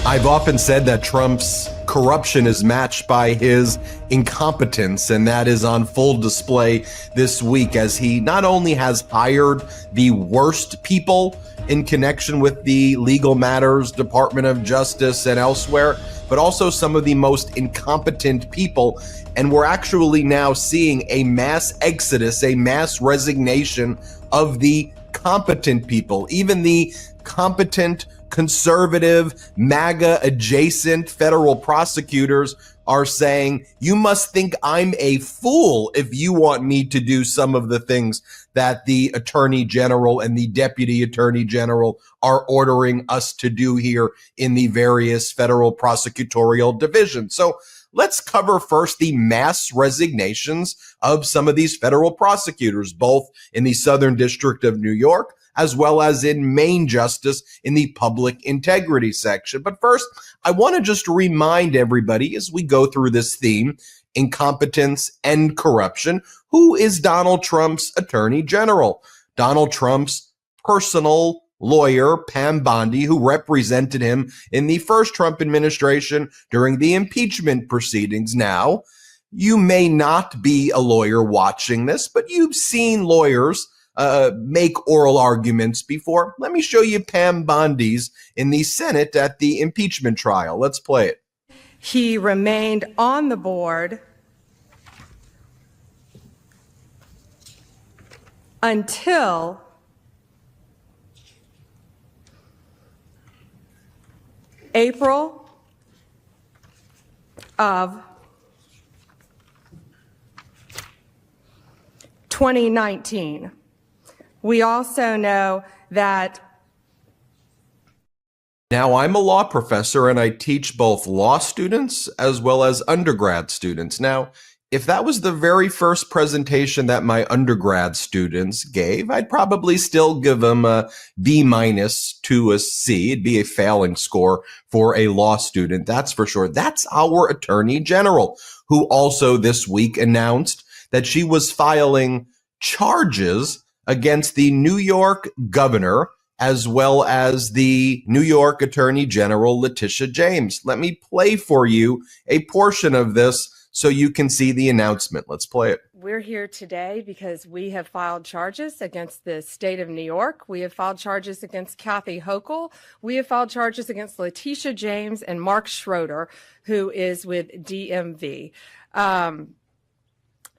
I've often said that Trump's corruption is matched by his incompetence, and that is on full display this week as he not only has hired the worst people in connection with the legal matters, Department of Justice and elsewhere, but also some of the most incompetent people. And we're actually now seeing a mass exodus, a mass resignation of the competent people, even the competent, conservative, MAGA adjacent federal prosecutors are saying, you must think I'm a fool if you want me to do some of the things that the attorney general and the deputy attorney general are ordering us to do here in the various federal prosecutorial divisions. So let's cover first the mass resignations of some of these federal prosecutors, both in the Southern District of New York as well as in Main Justice in the public integrity section. But first, I want to just remind everybody as we go through this theme, incompetence and corruption, who is Donald Trump's attorney general? Donald Trump's personal lawyer, Pam Bondi, who represented him in the first Trump administration during the impeachment proceedings. Now, you may not be a lawyer watching this, but you've seen lawyers make oral arguments before. Let me show you Pam Bondi's in the Senate at the impeachment trial. Let's play it. He remained on the board until April of 2019. We also know that. Now, I'm a law professor and I teach both law students as well as undergrad students. Now, if that was the very first presentation that my undergrad students gave, I'd probably still give them a B- to a C. It'd be a failing score for a law student, that's for sure. That's our attorney general, who also this week announced that she was filing charges against the New York governor as well as the New York Attorney General, Letitia James. Let me play for you a portion of this so you can see the announcement. Let's play it. We're here today because we have filed charges against the state of New York. We have filed charges against Kathy Hochul. We have filed charges against Letitia James and Mark Schroeder, who is with DMV.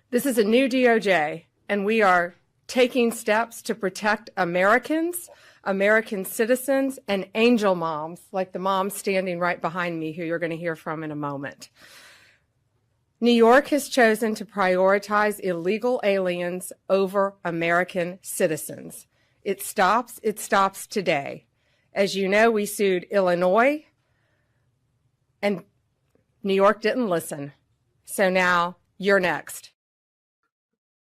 This is a new DOJ, and we are taking steps to protect Americans, American citizens, and angel moms, like the mom standing right behind me, who you're going to hear from in a moment. New York has chosen to prioritize illegal aliens over American citizens. It stops today. As you know, we sued Illinois, and New York didn't listen. So now you're next.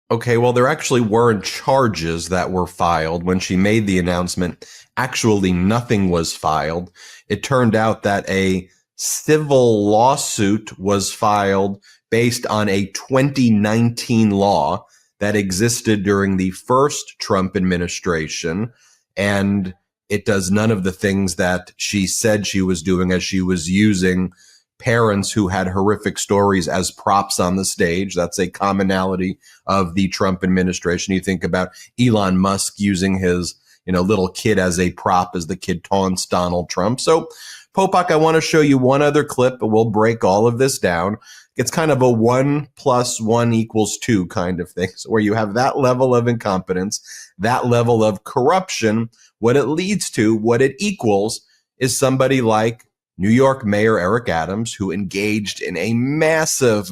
Okay, well, there actually weren't charges that were filed. When she made the announcement, actually nothing was filed. It turned out that a civil lawsuit was filed based on a 2019 law that existed during the first Trump administration, and it does none of the things that she said she was doing, as she was using parents who had horrific stories as props on the stage. That's a commonality of the Trump administration. You think about Elon Musk using his, little kid as a prop as the kid taunts Donald Trump. So, Popok, I want to show you one other clip, but we'll break all of this down. It's kind of a 1 + 1 = 2 kind of thing, so where you have that level of incompetence, that level of corruption. What it leads to, what it equals, is somebody like New York Mayor Eric Adams, who engaged in a massive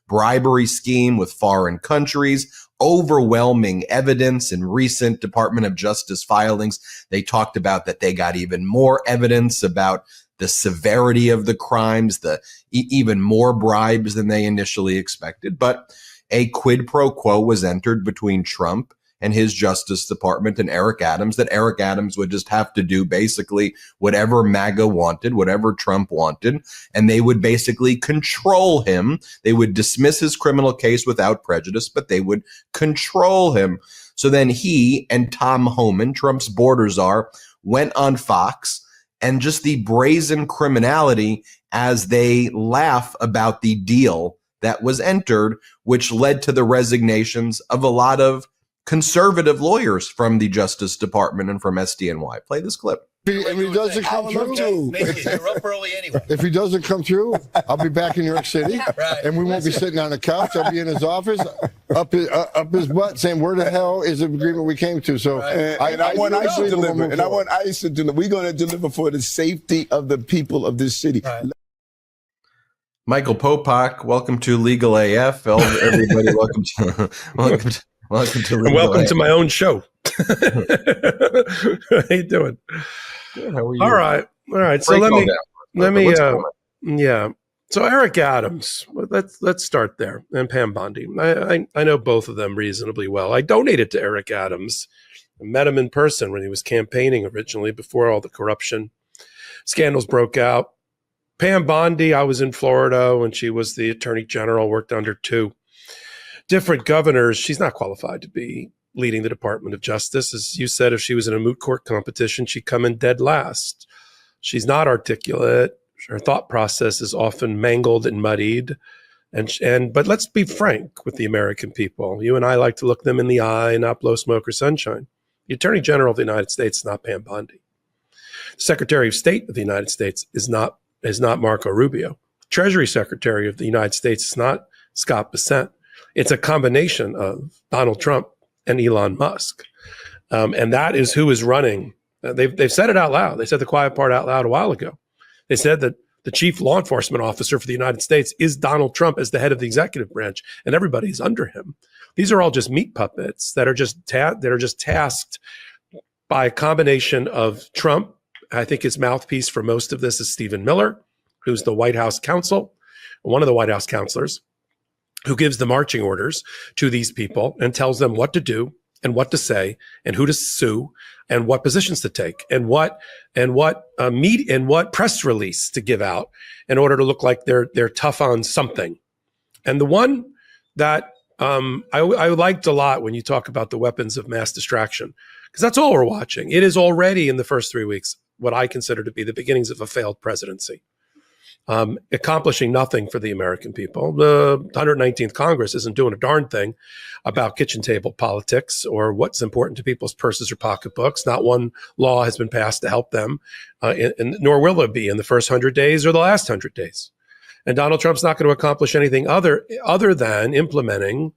bribery scheme with foreign countries, overwhelming evidence in recent Department of Justice filings. They talked about that they got even more evidence about the severity of the crimes, the even more bribes than they initially expected. But a quid pro quo was entered between Trump and his Justice Department and Eric Adams, that Eric Adams would just have to do basically whatever MAGA wanted, whatever Trump wanted, and they would basically control him. They would dismiss his criminal case without prejudice, but they would control him. So then he and Tom Homan, Trump's border czar, went on Fox and just the brazen criminality as they laugh about the deal that was entered, which led to the resignations of a lot of conservative lawyers from the Justice Department and from SDNY. Play this clip. If he doesn't come through, you're up early anyway. if he doesn't come through, I'll be back in New York City, Right. and we won't be sitting on the couch. I'll be in his office, up his butt, saying, "Where the hell is the agreement we came to?" So, and I want ICE to deliver. And I want ICE to deliver. We're going to deliver for the safety of the people of this city. Right. Michael Popok, welcome to Legal AF. Everybody, welcome to Legal welcome AF. to my own show. How you doing? Good, how are you? All right. So yeah. So Eric Adams, let's start there, and Pam Bondi. I know both of them reasonably well. I donated to Eric Adams. I met him in person when he was campaigning originally before all the corruption scandals broke out. Pam Bondi, I was in Florida when she was the attorney general, worked under two different governors. She's not qualified to be leading the Department of Justice. As you said, if she was in a moot court competition, she'd come in dead last. She's not articulate. Her thought process is often mangled and muddied. But let's be frank with the American people. You and I like to look them in the eye and not blow smoke or sunshine. The Attorney General of the United States is not Pam Bondi. The Secretary of State of the United States is not Marco Rubio. Treasury Secretary of the United States is not Scott Bessent. It's a combination of Donald Trump and Elon Musk. And that is who is running. They've said it out loud. They said the quiet part out loud a while ago. They said that the chief law enforcement officer for the United States is Donald Trump as the head of the executive branch, and everybody's under him. These are all just meat puppets that are just tasked by a combination of Trump. I think his mouthpiece for most of this is Stephen Miller, who's the White House counsel, one of the White House counselors, who gives the marching orders to these people and tells them what to do and what to say and who to sue and what positions to take and what press release to give out in order to look like they're tough on something. And the one that I liked a lot when you talk about the weapons of mass distraction, because that's all we're watching. It is already in the first 3 weeks what I consider to be the beginnings of a failed presidency. Accomplishing nothing for the American people. The 119th Congress isn't doing a darn thing about kitchen table politics or what's important to people's purses or pocketbooks. Not one law has been passed to help them, nor will there be in the first 100 days or the last 100 days. And Donald Trump's not going to accomplish anything other than implementing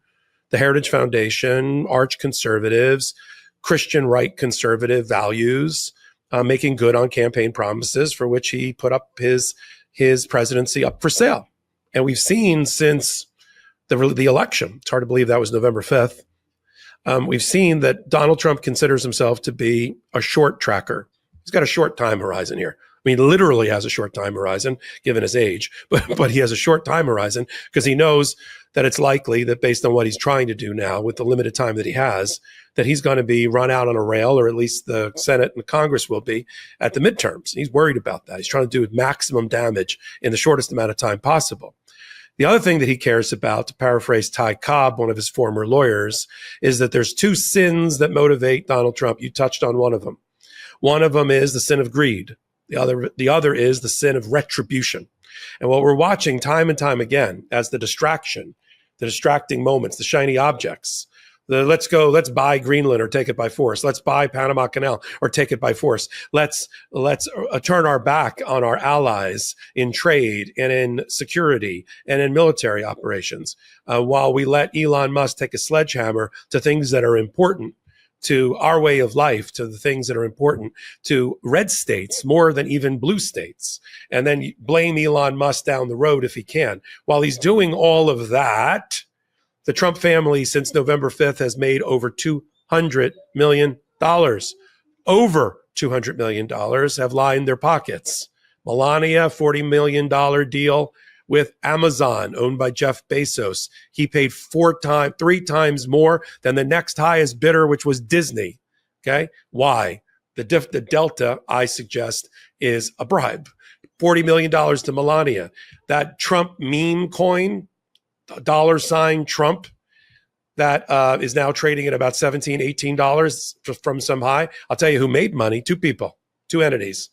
the Heritage Foundation, arch conservatives, Christian right conservative values, making good on campaign promises for which he put up his presidency up for sale. And we've seen since the election, it's hard to believe that was November 5th, we've seen that Donald Trump considers himself to be a short tracker. He's got a short time horizon here. I mean, literally has a short time horizon, given his age, but he has a short time horizon because he knows that it's likely that based on what he's trying to do now with the limited time that he has, that he's going to be run out on a rail, or at least the Senate and Congress will be at the midterms. He's worried about that. He's trying to do maximum damage in the shortest amount of time possible. The other thing that he cares about, to paraphrase Ty Cobb, one of his former lawyers, is that there's two sins that motivate Donald Trump. You touched on one of them. One of them is the sin of greed. The other is the sin of retribution. And what we're watching time and time again as the distracting moments, the shiny objects, let's buy Greenland or take it by force. Let's buy Panama Canal or take it by force. Let's turn our back on our allies in trade and in security and in military operations, while we let Elon Musk take a sledgehammer to things that are important to our way of life, to the things that are important to red states more than even blue states, and then blame Elon Musk down the road if he can. While he's doing all of that, the Trump family since November 5th has made over $200 million. Over $200 million have lined their pockets. Melania, $40 million deal with Amazon, owned by Jeff Bezos. He paid 3 times more than the next highest bidder, which was Disney. Okay. Why? The delta, I suggest, is a bribe. $40 million to Melania. That Trump meme coin, $ Trump, that is now trading at about $17, $18 from some high. I'll tell you who made money. 2 people, 2 entities.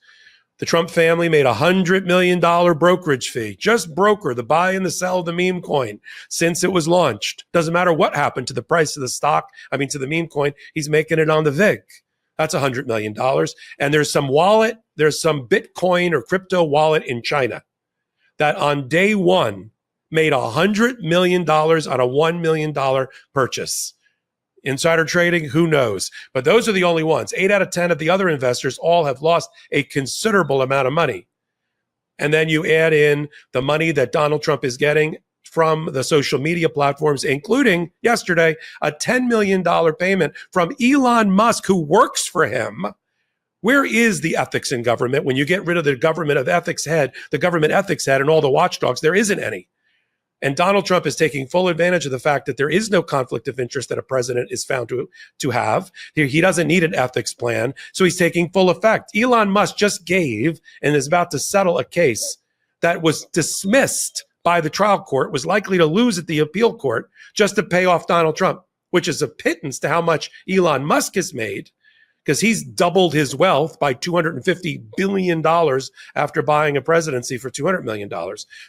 The Trump family made $100 million brokerage fee. Just broker the buy and the sell of the meme coin since it was launched. Doesn't matter what happened to the price of the stock. To the meme coin. He's making it on the VIG. That's $100 million. And there's some wallet, there's some Bitcoin or crypto wallet in China that on day one made $100 million on a $1 million purchase. Insider trading, who knows? But those are the only ones. 8 out of 10 of the other investors all have lost a considerable amount of money. And then you add in the money that Donald Trump is getting from the social media platforms, including yesterday, a $10 million payment from Elon Musk, who works for him. Where is the ethics in government? When you get rid of the government ethics head and all the watchdogs, there isn't any. And Donald Trump is taking full advantage of the fact that there is no conflict of interest that a president is found to have. He doesn't need an ethics plan, so he's taking full effect. Elon Musk just gave and is about to settle a case that was dismissed by the trial court, was likely to lose at the appeal court just to pay off Donald Trump, which is a pittance to how much Elon Musk has made, because he's doubled his wealth by $250 billion after buying a presidency for $200 million.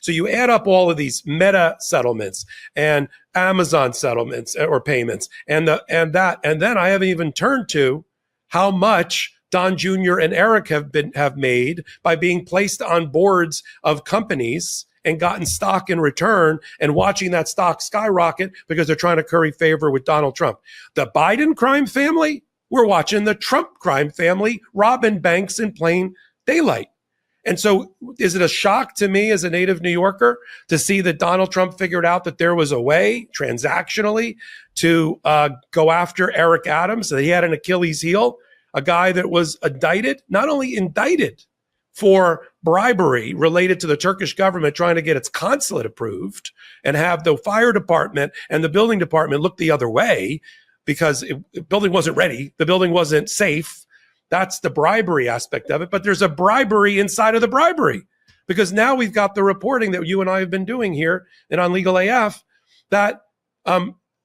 So you add up all of these Meta settlements and Amazon settlements or payments and then I haven't even turned to how much Don Jr. and Eric have made by being placed on boards of companies and gotten stock in return and watching that stock skyrocket because they're trying to curry favor with Donald Trump. The Biden crime family, we're watching the Trump crime family robbing banks in plain daylight. And so is it a shock to me as a native New Yorker to see that Donald Trump figured out that there was a way transactionally to go after Eric Adams, that he had an Achilles heel, a guy that was indicted, not only indicted for bribery related to the Turkish government trying to get its consulate approved and have the fire department and the building department look the other way, because the building wasn't ready. The building wasn't safe. That's the bribery aspect of it. But there's a bribery inside of the bribery, because now we've got the reporting that you and I have been doing here and on Legal AF that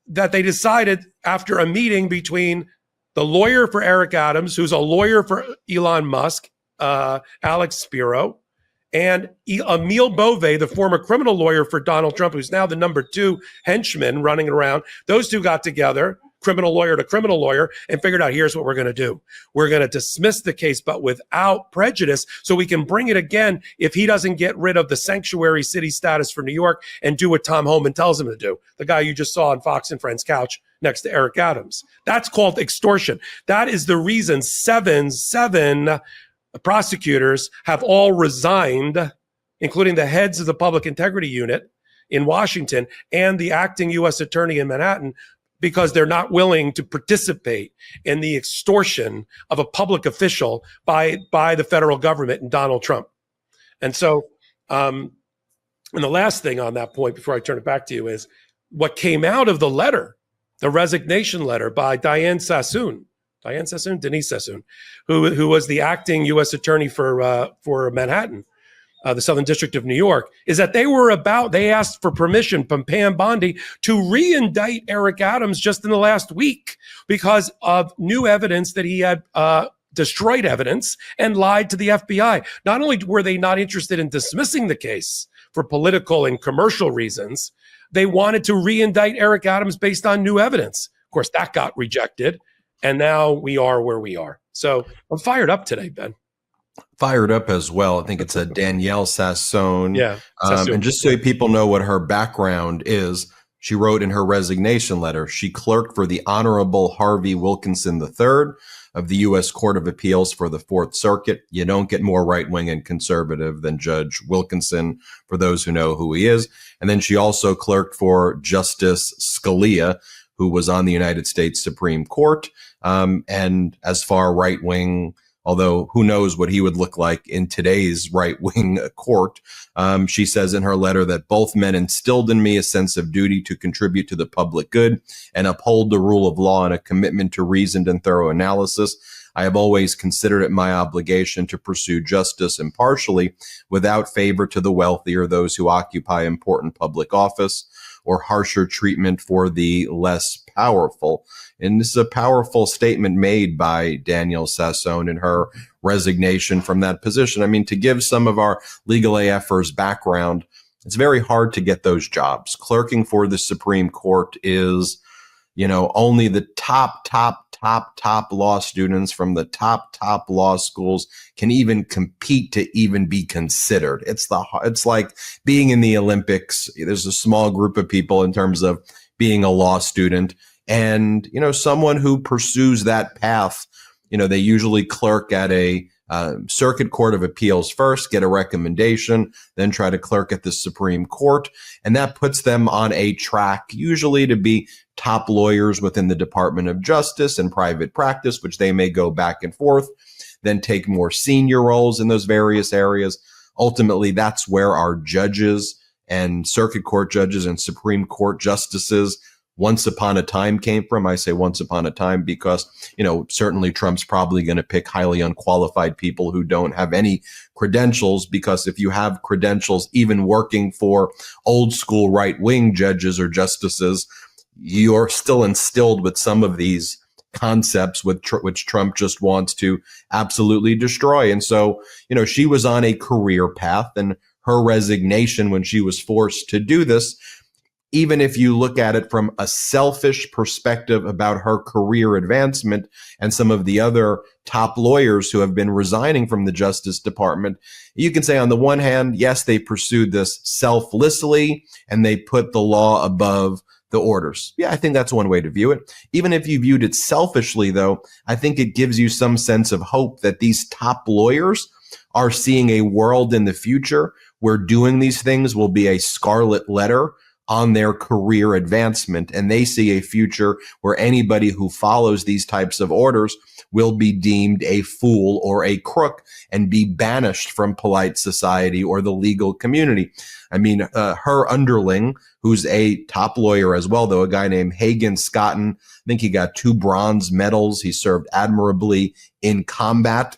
they decided after a meeting between the lawyer for Eric Adams, who's a lawyer for Elon Musk, Alex Spiro, and Emil Bove, the former criminal lawyer for Donald Trump, who's now the number 2 henchman running around. Those two got together, criminal lawyer to criminal lawyer, and figured out, here's what we're going to do. We're going to dismiss the case, but without prejudice, so we can bring it again if he doesn't get rid of the sanctuary city status for New York and do what Tom Homan tells him to do. The guy you just saw on Fox and Friends couch next to Eric Adams. That's called extortion. That is the reason seven prosecutors have all resigned, including the heads of the Public Integrity Unit in Washington and the acting U.S. attorney in Manhattan, because they're not willing to participate in the extortion of a public official by the federal government and Donald Trump. And so, and the last thing on that point before I turn it back to you is what came out of the letter, the resignation letter by Denise Sassoon, who was the acting U.S. attorney for Manhattan, the Southern District of New York, is that they asked for permission from Pam Bondi to re-indict Eric Adams just in the last week because of new evidence that he had destroyed evidence and lied to the FBI. Not only were they not interested in dismissing the case for political and commercial reasons, they wanted to re-indict Eric Adams based on new evidence. Of course, that got rejected, and now we are where we are. So I'm fired up today, Ben. Fired up as well. I think it's a Danielle Sassoon. Yeah. Sassoon. And just so people know what her background is, she wrote in her resignation letter, she clerked for the Honorable Harvey Wilkinson III of the U.S. Court of Appeals for the Fourth Circuit. You don't get more right-wing and conservative than Judge Wilkinson, for those who know who he is. And then she also clerked for Justice Scalia, who was on the United States Supreme Court, and as far right-wing, although who knows what he would look like in today's right-wing court. She says in her letter that both men instilled in me a sense of duty to contribute to the public good and uphold the rule of law and a commitment to reasoned and thorough analysis. I have always considered it my obligation to pursue justice impartially without favor to the wealthy or those who occupy important public office, or harsher treatment for the less powerful. And this is a powerful statement made by Danielle Sassone in her resignation from that position. I mean, to give some of our legal AFers background, it's very hard to get those jobs. Clerking for the Supreme Court is, only the top law students from the top law schools can even compete to even be considered. It's like being in the Olympics. There's a small group of people in terms of being a law student, and someone who pursues that path, they usually clerk at a Circuit Court of Appeals first, get a recommendation, then try to clerk at the Supreme Court. And that puts them on a track usually to be top lawyers within the Department of Justice and private practice, which they may go back and forth, then take more senior roles in those various areas. Ultimately, that's where our judges and Circuit Court judges and Supreme Court justices once upon a time came from. I say once upon a time because, certainly Trump's probably going to pick highly unqualified people who don't have any credentials, because if you have credentials, even working for old school right-wing judges or justices, you're still instilled with some of these concepts which Trump just wants to absolutely destroy. And so, she was on a career path, and her resignation when she was forced to do this, even if you look at it from a selfish perspective about her career advancement and some of the other top lawyers who have been resigning from the Justice Department, you can say on the one hand, yes, they pursued this selflessly and they put the law above the orders. Yeah, I think that's one way to view it. Even if you viewed it selfishly, though, I think it gives you some sense of hope that these top lawyers are seeing a world in the future where doing these things will be a scarlet letter on their career advancement. And they see a future where anybody who follows these types of orders will be deemed a fool or a crook and be banished from polite society or the legal community. I mean, her underling, who's a top lawyer as well, though, a guy named Hagen Scotton, I think he got 2 bronze medals. He served admirably in combat.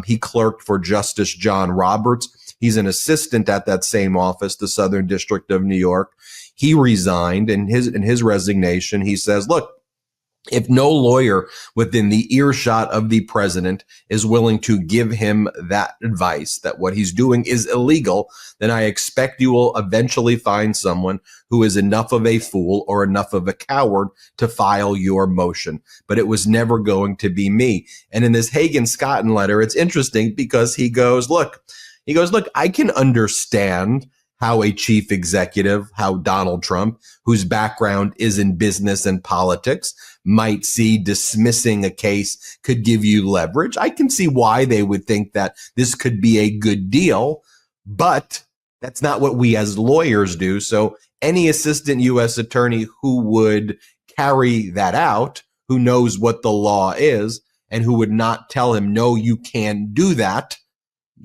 He clerked for Justice John Roberts. He's an assistant at that same office, the Southern District of New York. He resigned. In his resignation, he says, look, if no lawyer within the earshot of the president is willing to give him that advice, that what he's doing is illegal, then I expect you will eventually find someone who is enough of a fool or enough of a coward to file your motion. But it was never going to be me. And in this Hagen Scotton letter, it's interesting because he goes, look, I can understand how a chief executive, how Donald Trump, whose background is in business and politics, might see dismissing a case could give you leverage. I can see why they would think that this could be a good deal, but that's not what we as lawyers do. So any assistant U.S. attorney who would carry that out, who knows what the law is, and who would not tell him, no, you can't do that,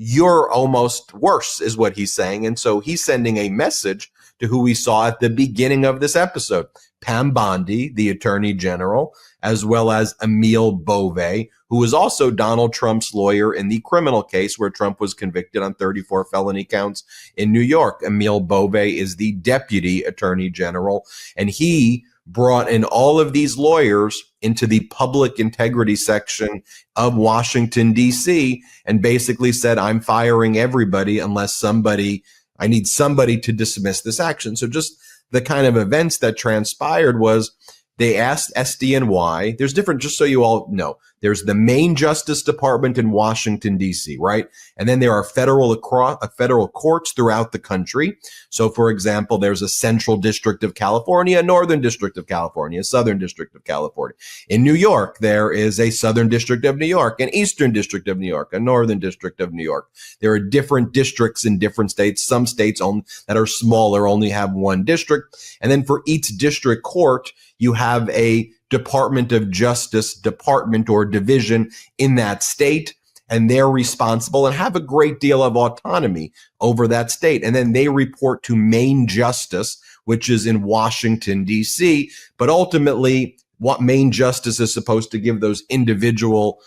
you're almost worse, is what he's saying. And so he's sending a message to who we saw at the beginning of this episode, Pam Bondi, the attorney general, as well as Emile Beauvais, who was also Donald Trump's lawyer in the criminal case where Trump was convicted on 34 felony counts in New York. Emile Beauvais is the deputy attorney general, and he brought in all of these lawyers into the public integrity section of Washington, D.C., and basically said, I'm firing everybody unless I need somebody to dismiss this action. So just the kind of events that transpired was they asked SDNY, there's different, just so you all know, there's the main Justice Department in Washington, D.C., right? And then there are federal courts throughout the country. So, for example, there's a Central District of California, a Northern District of California, a Southern District of California. In New York, there is a Southern District of New York, an Eastern District of New York, a Northern District of New York. There are different districts in different states. Some states that are smaller only have one district. And then for each district court, you have a Department of Justice department or division in that state, and they're responsible and have a great deal of autonomy over that state. And then they report to Main Justice, which is in Washington, D.C., but ultimately what Main Justice is supposed to give those individual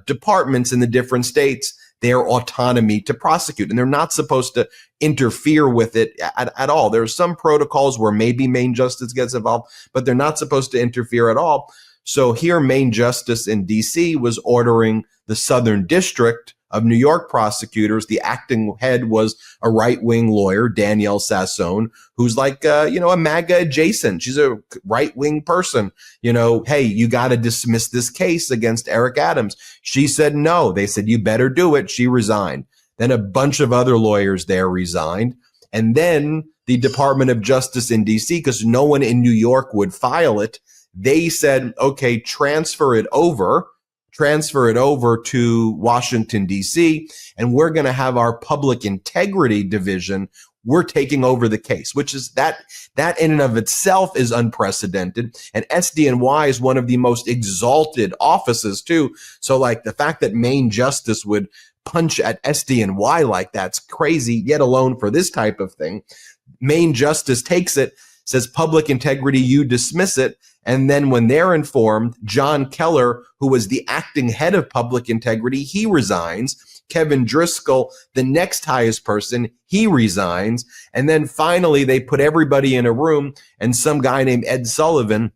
departments in the different states their autonomy to prosecute. And they're not supposed to interfere with it at all. There are some protocols where maybe Main Justice gets involved, but they're not supposed to interfere at all. So here, Main Justice in D.C. was ordering the Southern District of New York prosecutors. The acting head was a right-wing lawyer, Danielle Sassone, who's like, a MAGA adjacent. She's a right-wing person. Hey, you got to dismiss this case against Eric Adams. She said no. They said, you better do it. She resigned. Then a bunch of other lawyers there resigned. And then the Department of Justice in D.C., because no one in New York would file it, they said, okay, transfer it over to Washington, D.C., and we're going to have our public integrity division. We're taking over the case, which is that in and of itself is unprecedented. And SDNY is one of the most exalted offices, too. So like the fact that Main Justice would punch at SDNY like that's crazy, yet alone for this type of thing. Main Justice takes it, says public integrity, you dismiss it. And then when they're informed, John Keller, who was the acting head of public integrity, he resigns. Kevin Driscoll, the next highest person, he resigns. And then finally, they put everybody in a room, and some guy named Ed Sullivan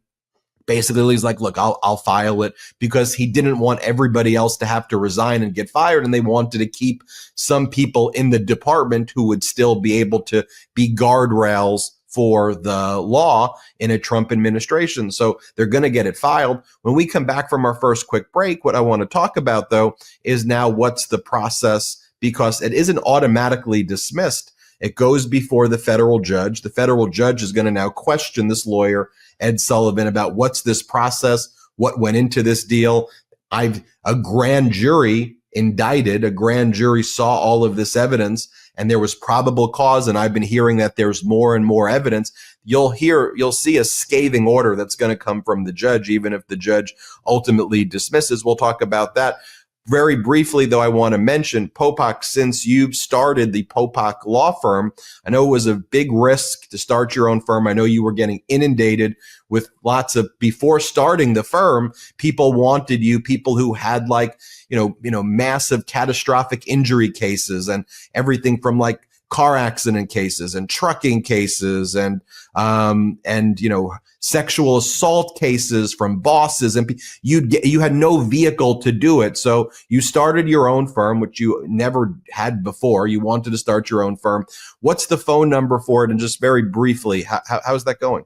basically he's like, look, I'll file it, because he didn't want everybody else to have to resign and get fired. And they wanted to keep some people in the department who would still be able to be guardrails for the law in a Trump administration. So they're going to get it filed. When we come back from our first quick break, what I want to talk about, though, is now what's the process, because it isn't automatically dismissed. It goes before the federal judge. The federal judge is going to now question this lawyer, Ed Sullivan, about what's this process, what went into this deal. A grand jury indicted, a grand jury saw all of this evidence, and there was probable cause. And I've been hearing that there's more and more evidence. You'll see a scathing order that's going to come from the judge, even if the judge ultimately dismisses. We'll talk about that. Very briefly, though, I want to mention, Popok, since you've started the Popok law firm, I know it was a big risk to start your own firm. I know you were getting inundated with lots of, before starting the firm, people wanted you, people who had massive catastrophic injury cases and everything from like car accident cases and trucking cases and sexual assault cases from bosses, and you had no vehicle to do it. So you started your own firm, which you never had before. You wanted to start your own firm. What's the phone number for it? And just very briefly, how's that going?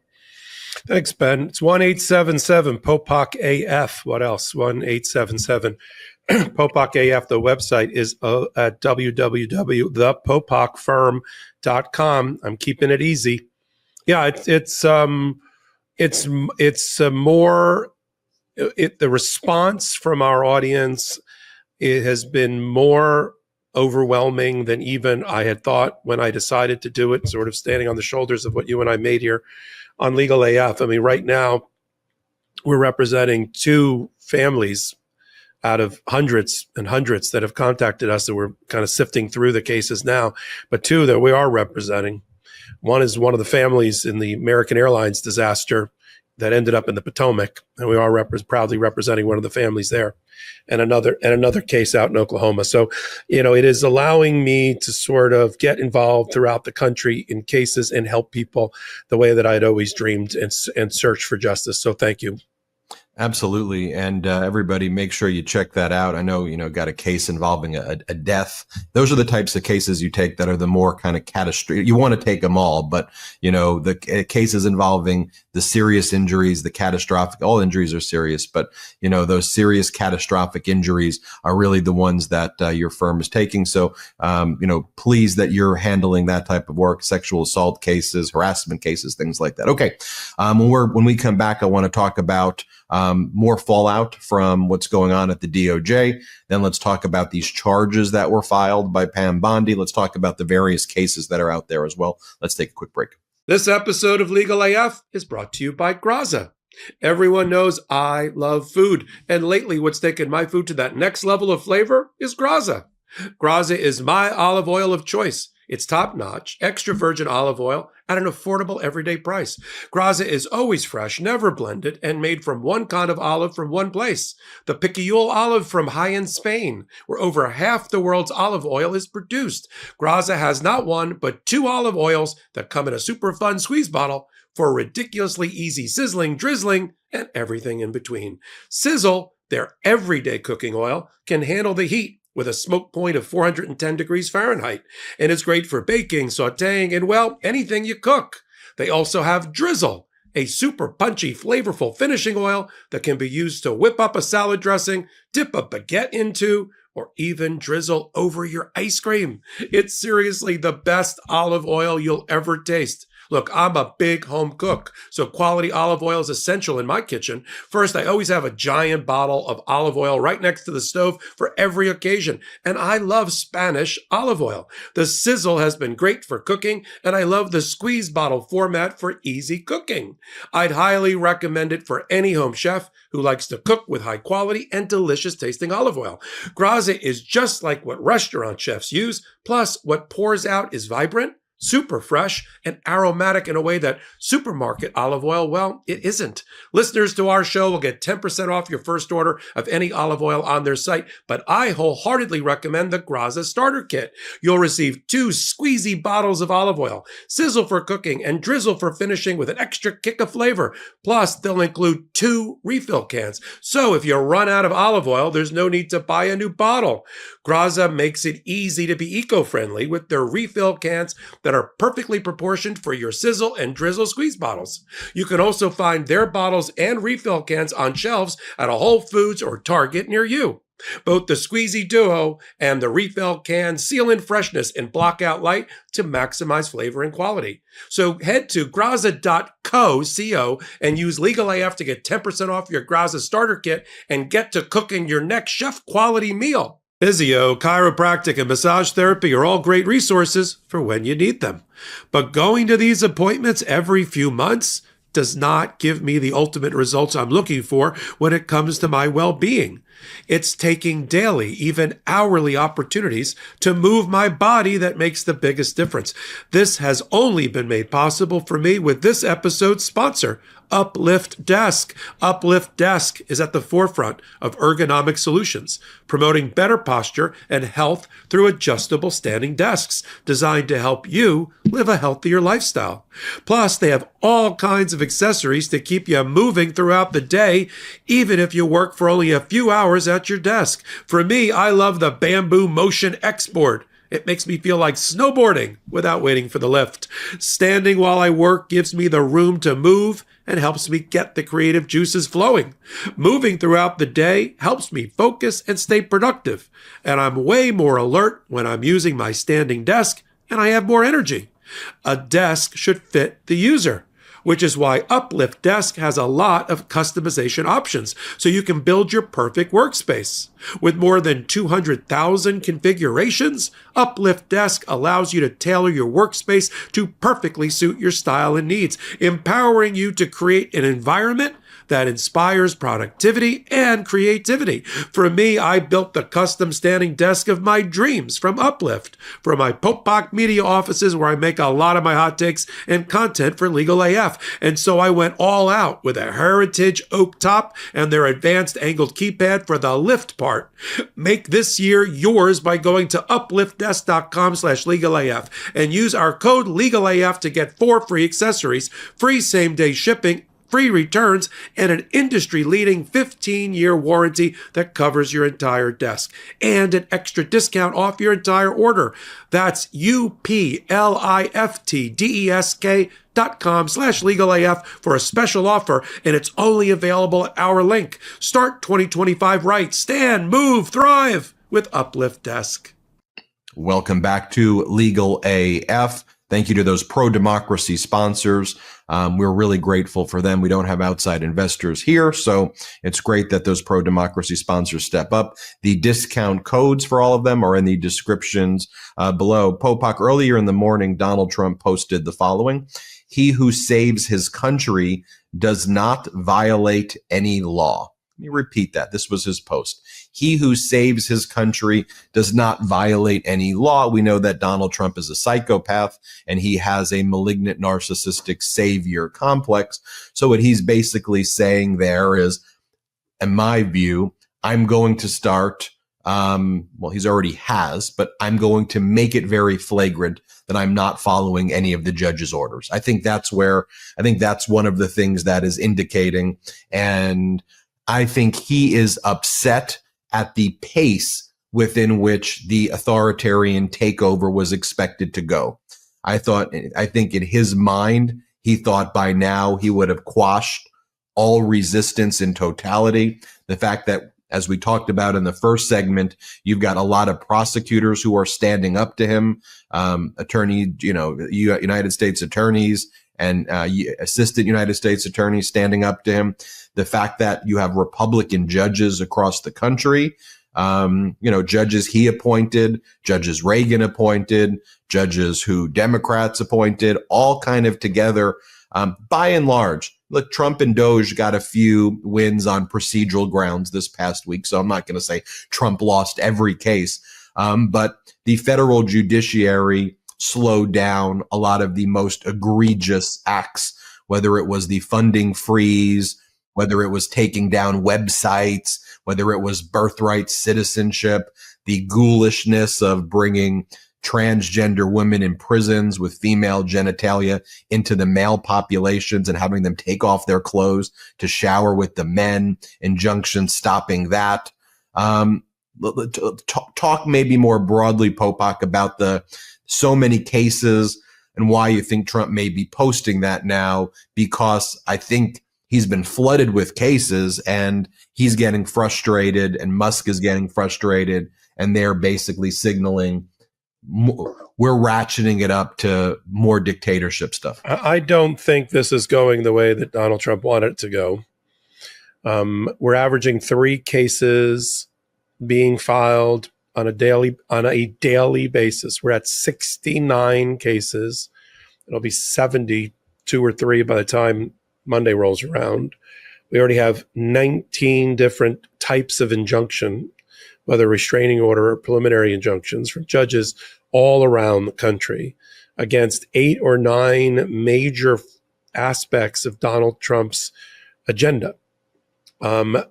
Thanks, Ben. It's 1-877-POPOK AF. What else? 1-877 Popok AF. The website is at www.thepopokfirm.com. I'm keeping it easy. Yeah, the response from our audience, it has been more overwhelming than even I had thought when I decided to do it, sort of standing on the shoulders of what you and I made here on Legal AF. I mean, right now we're representing 2 families out of hundreds and hundreds that have contacted us, that we're kind of sifting through the cases now, but 2 that we are representing. One is one of the families in the American Airlines disaster that ended up in the Potomac, and we are proudly representing one of the families there, and another case out in Oklahoma. So, it is allowing me to sort of get involved throughout the country in cases and help people the way that I'd always dreamed and search for justice. So thank you. Absolutely. And everybody, make sure you check that out. I know, got a case involving a death. Those are the types of cases you take that are the more kind of catastrophic. You want to take them all, but, the cases involving the serious injuries, the catastrophic, all injuries are serious, but, those serious catastrophic injuries are really the ones that your firm is taking. So, pleased that you're handling that type of work, sexual assault cases, harassment cases, things like that. Okay. When we come back, I want to talk about more fallout from what's going on at the DOJ. Then let's talk about these charges that were filed by Pam Bondi. Let's talk about the various cases that are out there as well. Let's take a quick break. This episode of Legal AF is brought to you by Graza. Everyone knows I love food, and lately what's taken my food to that next level of flavor is Graza. Graza is my olive oil of choice. It's top-notch, extra virgin olive oil at an affordable everyday price. Graza is always fresh, never blended, and made from one kind of olive from one place. The Picayune olive from Jaén, Spain, where over half the world's olive oil is produced. Graza has not one, but 2 olive oils that come in a super fun squeeze bottle for ridiculously easy sizzling, drizzling, and everything in between. Sizzle, their everyday cooking oil, can handle the heat with a smoke point of 410 degrees Fahrenheit, and it's great for baking, sautéing, and, well, anything you cook. They also have Drizzle, a super punchy, flavorful finishing oil that can be used to whip up a salad dressing, dip a baguette into, or even drizzle over your ice cream. It's seriously the best olive oil you'll ever taste. Look, I'm a big home cook, so quality olive oil is essential in my kitchen. First, I always have a giant bottle of olive oil right next to the stove for every occasion, and I love Spanish olive oil. The sizzle has been great for cooking, and I love the squeeze bottle format for easy cooking. I'd highly recommend it for any home chef who likes to cook with high quality and delicious tasting olive oil. Graza is just like what restaurant chefs use, plus what pours out is vibrant, super fresh, and aromatic in a way that supermarket olive oil, well, it isn't. Listeners to our show will get 10% off your first order of any olive oil on their site, but I wholeheartedly recommend the Graza Starter Kit. You'll receive 2 squeezy bottles of olive oil, sizzle for cooking, and drizzle for finishing with an extra kick of flavor. Plus, they'll include 2 refill cans. So if you run out of olive oil, there's no need to buy a new bottle. Graza makes it easy to be eco-friendly with their refill cans that are perfectly proportioned for your sizzle and drizzle squeeze bottles. You can also find their bottles and refill cans on shelves at a Whole Foods or Target near you. Both the Squeezy Duo and the refill can seal in freshness and block out light to maximize flavor and quality. So head to graza.co, and use LegalAF to get 10% off your Graza Starter Kit and get to cooking your next chef-quality meal. Physio, chiropractic, and massage therapy are all great resources for when you need them. But going to these appointments every few months does not give me the ultimate results I'm looking for when it comes to my well-being. It's taking daily, even hourly opportunities to move my body that makes the biggest difference. This has only been made possible for me with this episode's sponsor, Uplift Desk. Uplift Desk is at the forefront of ergonomic solutions, promoting better posture and health through adjustable standing desks designed to help you live a healthier lifestyle. Plus, they have all kinds of accessories to keep you moving throughout the day, even if you work for only a few hours at your desk. For me, I love the Bamboo Motion X board. It makes me feel like snowboarding without waiting for the lift. Standing while I work gives me the room to move and helps me get the creative juices flowing. Moving throughout the day helps me focus and stay productive. And I'm way more alert when I'm using my standing desk, and I have more energy. A desk should fit the user, which is why Uplift Desk has a lot of customization options, so you can build your perfect workspace. With more than 200,000 configurations, Uplift Desk allows you to tailor your workspace to perfectly suit your style and needs, empowering you to create an environment that inspires productivity and creativity. For me, I built the custom standing desk of my dreams from Uplift for my Popok media offices, where I make a lot of my hot takes and content for Legal AF. And so I went all out with a heritage oak top and their advanced angled keypad for the lift part. Make this year yours by going to upliftdesk.com/legalaf and use our code LegalAF to get 4 free accessories, free same-day shipping, free returns, and an industry-leading 15-year warranty that covers your entire desk, and an extra discount off your entire order. That's upliftdesk.com/legalaf for a special offer, and it's only available at our link. Start 2025 right. Stand, move, thrive with Uplift Desk. Welcome back to Legal AF. Thank you to those pro-democracy sponsors. We're really grateful for them. We don't have outside investors here, so it's great that those pro-democracy sponsors step up. The discount codes for all of them are in the descriptions below. Popok, earlier in the morning, Donald Trump posted the following: "He who saves his country does not violate any law." Let me repeat that. This was his post. He who saves his country does not violate any law. We know that Donald Trump is a psychopath and he has a malignant narcissistic savior complex. So what he's basically saying there is, in my view, I'm going to start, well, he's already has, but I'm going to make it very flagrant that I'm not following any of the judge's orders. I think that's one of the things that is indicating. And I think he is upset at the pace within which the authoritarian takeover was expected to go. I think in his mind, he thought by now he would have quashed all resistance in totality. The fact that, as we talked about in the first segment, you've got a lot of prosecutors who are standing up to him, United States attorneys and assistant United States attorneys standing up to him. The fact that you have Republican judges across the country, judges he appointed, judges Reagan appointed, judges who Democrats appointed, all kind of together. By and large, look, Trump and DOJ got a few wins on procedural grounds this past week, so I'm not going to say Trump lost every case. But the federal judiciary slowed down a lot of the most egregious acts, whether it was the funding freeze, whether it was taking down websites, whether it was birthright citizenship, the ghoulishness of bringing transgender women in prisons with female genitalia into the male populations and having them take off their clothes to shower with the men, injunctions stopping that. Talk maybe more broadly, Popok, about the so many cases and why you think Trump may be posting that now, because I think he's been flooded with cases and he's getting frustrated and Musk is getting frustrated and they're basically signaling we're ratcheting it up to more dictatorship stuff. I don't think this is going the way that Donald Trump wanted it to go. We're averaging 3 cases being filed on a daily basis. We're at 69 cases. It'll be 72 or 3 by the time Monday rolls around. We already have 19 different types of injunction, whether restraining order or preliminary injunctions from judges all around the country against 8 or 9 major aspects of Donald Trump's agenda,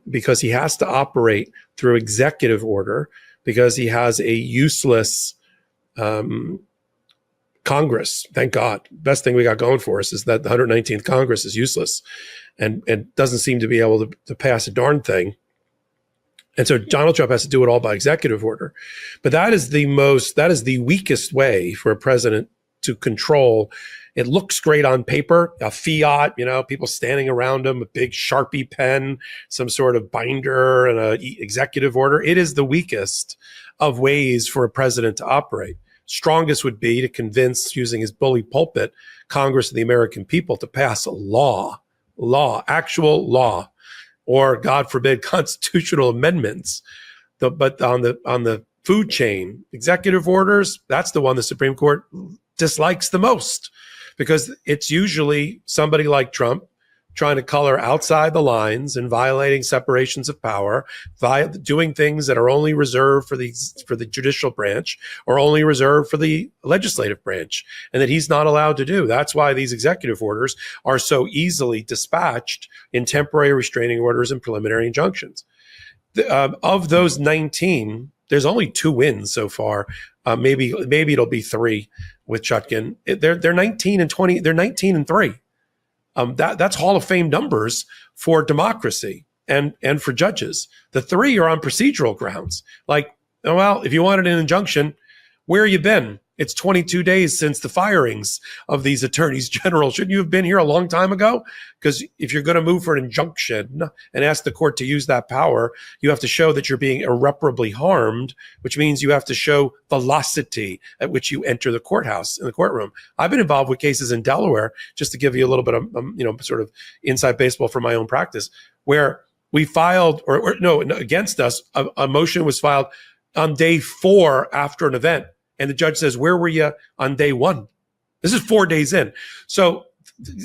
because he has to operate through executive order, because he has a useless Congress. Thank God. Best thing we got going for us is that the 119th Congress is useless and doesn't seem to be able to pass a darn thing. And so Donald Trump has to do it all by executive order. But that is the weakest way for a president to control. It looks great on paper, a fiat, people standing around him, a big Sharpie pen, some sort of binder and an executive order. It is the weakest of ways for a president to operate. Strongest would be to convince, using his bully pulpit, Congress and the American people to pass a actual law, or God forbid, constitutional amendments. But on the food chain, executive orders, that's the one the Supreme Court dislikes the most, because it's usually somebody like Trump trying to color outside the lines and violating separations of power, doing things that are only reserved for the judicial branch or only reserved for the legislative branch, and that he's not allowed to do. That's why these executive orders are so easily dispatched in temporary restraining orders and preliminary injunctions. Of those 19, there's only 2 wins so far. Maybe it'll be 3 with Chutkan. They're 19 and 20. They're 19 and 3. That's Hall of Fame numbers for democracy and for judges. The 3 are on procedural grounds. Like, oh, well, if you wanted an injunction, where you been? It's 22 days since the firings of these attorneys general. Shouldn't you have been here a long time ago? Because if you're going to move for an injunction and ask the court to use that power, you have to show that you're being irreparably harmed, which means you have to show velocity at which you enter the courthouse, in the courtroom. I've been involved with cases in Delaware, just to give you a little bit of, sort of inside baseball from my own practice, where we filed, against us, a motion was filed on day 4 after an event. And the judge says, where were you on day 1? This is 4 days in. So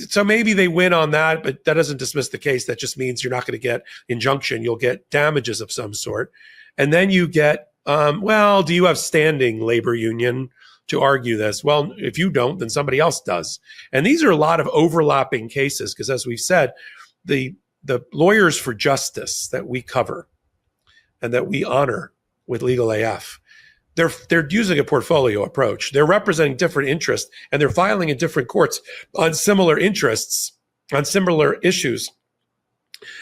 So maybe they win on that, but that doesn't dismiss the case. That just means you're not going to get injunction. You'll get damages of some sort. And then you get, well, do you have standing, labor union, to argue this? Well, if you don't, then somebody else does. And these are a lot of overlapping cases because, as we've said, the lawyers for justice that we cover and that we honor with Legal AF, they're using a portfolio approach. They're representing different interests, and they're filing in different courts on similar interests, on similar issues.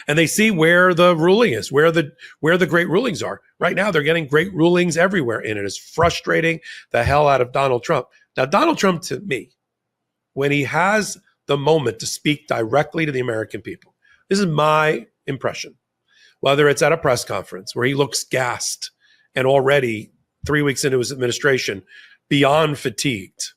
And they see where the ruling is, where the great rulings are. Right now, they're getting great rulings everywhere, and it is frustrating the hell out of Donald Trump. Now, Donald Trump, to me, when he has the moment to speak directly to the American people, this is my impression, whether it's at a press conference where he looks gassed and already 3 weeks into his administration, beyond fatigued,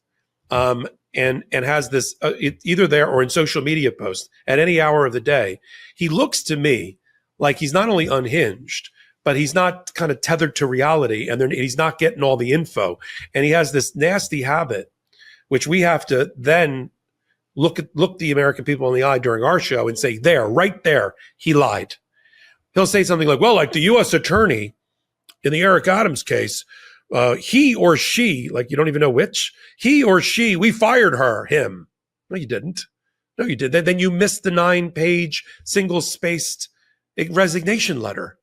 and has this either there or in social media posts at any hour of the day, he looks to me like he's not only unhinged, but he's not kind of tethered to reality, and he's not getting all the info. And he has this nasty habit, which we have to then look the American people in the eye during our show and say, right there, he lied. He'll say something like, well, like the U.S. attorney in the Eric Adams case, he or she, like you don't even know which, he or she, we fired him. No, you didn't. No, you didn't. Then you missed the 9-page single-spaced resignation letter.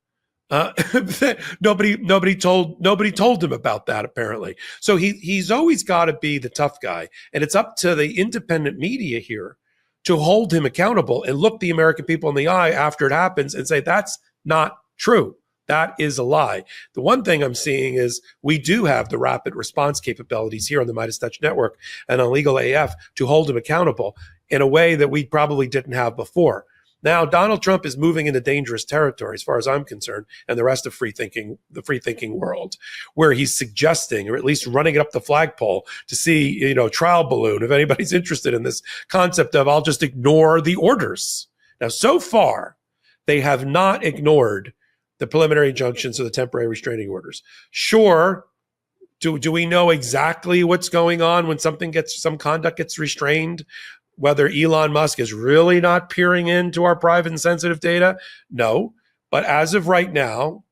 Nobody told him about that, apparently. So he's always got to be the tough guy, and it's up to the independent media here to hold him accountable and look the American people in the eye after it happens and say that's not true. That is a lie. The one thing I'm seeing is we do have the rapid response capabilities here on the Midas Touch Network and on Legal AF to hold him accountable in a way that we probably didn't have before. Now, Donald Trump is moving into dangerous territory, as far as I'm concerned, and the rest of the free thinking world, where he's suggesting, or at least running it up the flagpole to see, trial balloon, if anybody's interested in this concept of I'll just ignore the orders. Now, so far, they have not ignored the preliminary injunctions or the temporary restraining orders. Sure, do we know exactly what's going on when some conduct gets restrained? Whether Elon Musk is really not peering into our private and sensitive data? No. But as of right now,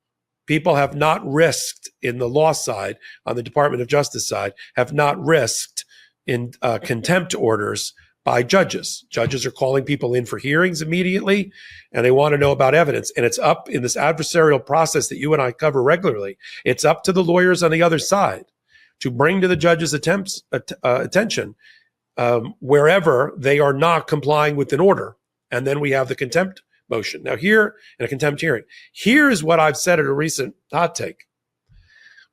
people have not risked in the law side, on the Department of Justice side, have not risked in contempt orders by judges. Judges are calling people in for hearings immediately, and they want to know about evidence. And it's up in this adversarial process that you and I cover regularly. It's up to the lawyers on the other side to bring to the judge's attention wherever they are not complying with an order. And then we have the contempt motion. Now here, in a contempt hearing, here's what I've said at a recent hot take.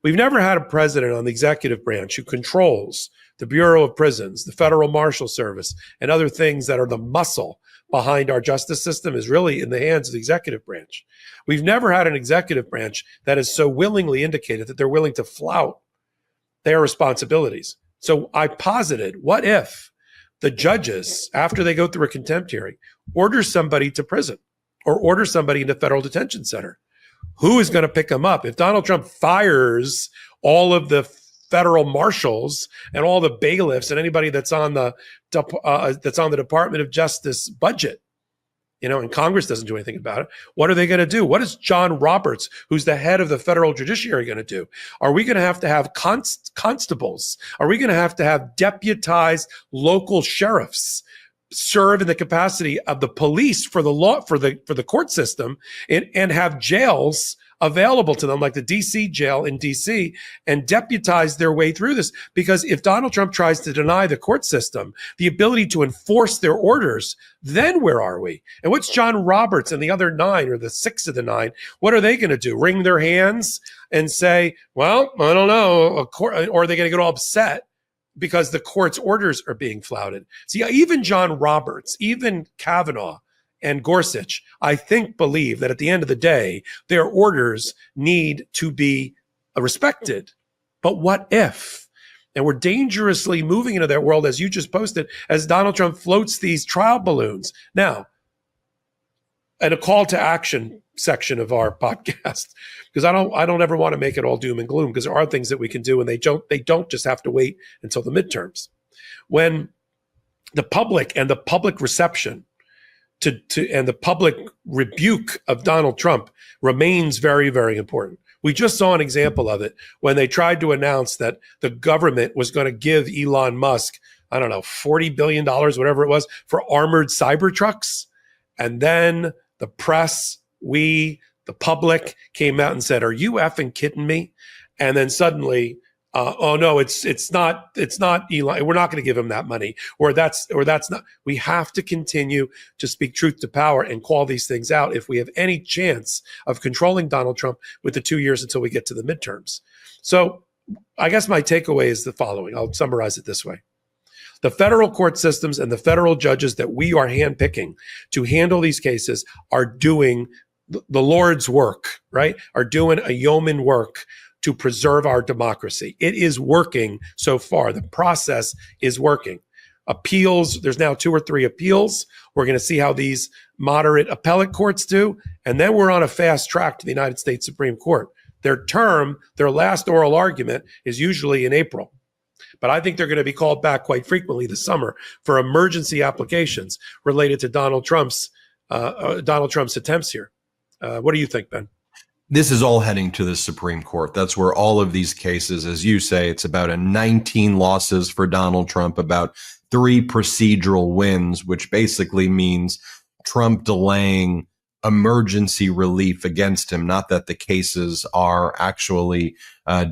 We've never had a president on the executive branch who controls the Bureau of Prisons, the Federal Marshal Service, and other things that are the muscle behind our justice system is really in the hands of the executive branch. We've never had an executive branch that has so willingly indicated that they're willing to flout their responsibilities. So I posited, what if the judges, after they go through a contempt hearing, order somebody to prison or order somebody into federal detention center? Who is going to pick them up? If Donald Trump fires all of the federal marshals and all the bailiffs and anybody that's on the Department of Justice budget, and Congress doesn't do anything about it, what are they going to do? What is John Roberts, who's the head of the federal judiciary, going to do? Are we going to have constables? Are we going to have deputized local sheriffs serve in the capacity of the police for the law, for the court system, and have jails available to them, like the DC jail in DC, and deputize their way through this? Because if Donald Trump tries to deny the court system the ability to enforce their orders, then where are we? And what's John Roberts and the other 9, or the 6 of the 9, what are they going to do? Wring their hands and say, well, I don't know, or are they going to get all upset because the court's orders are being flouted? See, even John Roberts, even Kavanaugh and Gorsuch, I think, believe that at the end of the day, their orders need to be respected. But what if? And we're dangerously moving into that world, as you just posted, as Donald Trump floats these trial balloons. Now, and a call to action section of our podcast, because I don't ever want to make it all doom and gloom, because there are things that we can do, and they don't just have to wait until the midterms. When the public and the public reception and the public rebuke of Donald Trump remains very, very important. We just saw an example of it when they tried to announce that the government was going to give Elon Musk, I don't know, $40 billion, whatever it was, for armored cyber trucks. And then the press, the public came out and said, "Are you effing kidding me?" And then suddenly, oh no, it's not Elon. We're not going to give him that money, or that's not. We have to continue to speak truth to power and call these things out if we have any chance of controlling Donald Trump with the 2 years until we get to the midterms. So I guess my takeaway is the following. I'll summarize it this way. The federal court systems and the federal judges that we are handpicking to handle these cases are doing the Lord's work, right? Are doing a yeoman work to preserve our democracy. It is working so far. The process is working. Appeals, there's now 2 or 3 appeals. We're going to see how these moderate appellate courts do. And then we're on a fast track to the United States Supreme Court. Their last oral argument is usually in April. But I think they're going to be called back quite frequently this summer for emergency applications related to Donald Trump's attempts here. What do you think, Ben? This is all heading to the Supreme Court. That's where all of these cases, as you say, it's about 19 losses for Donald Trump, about 3 procedural wins, which basically means Trump delaying emergency relief against him. Not that the cases are actually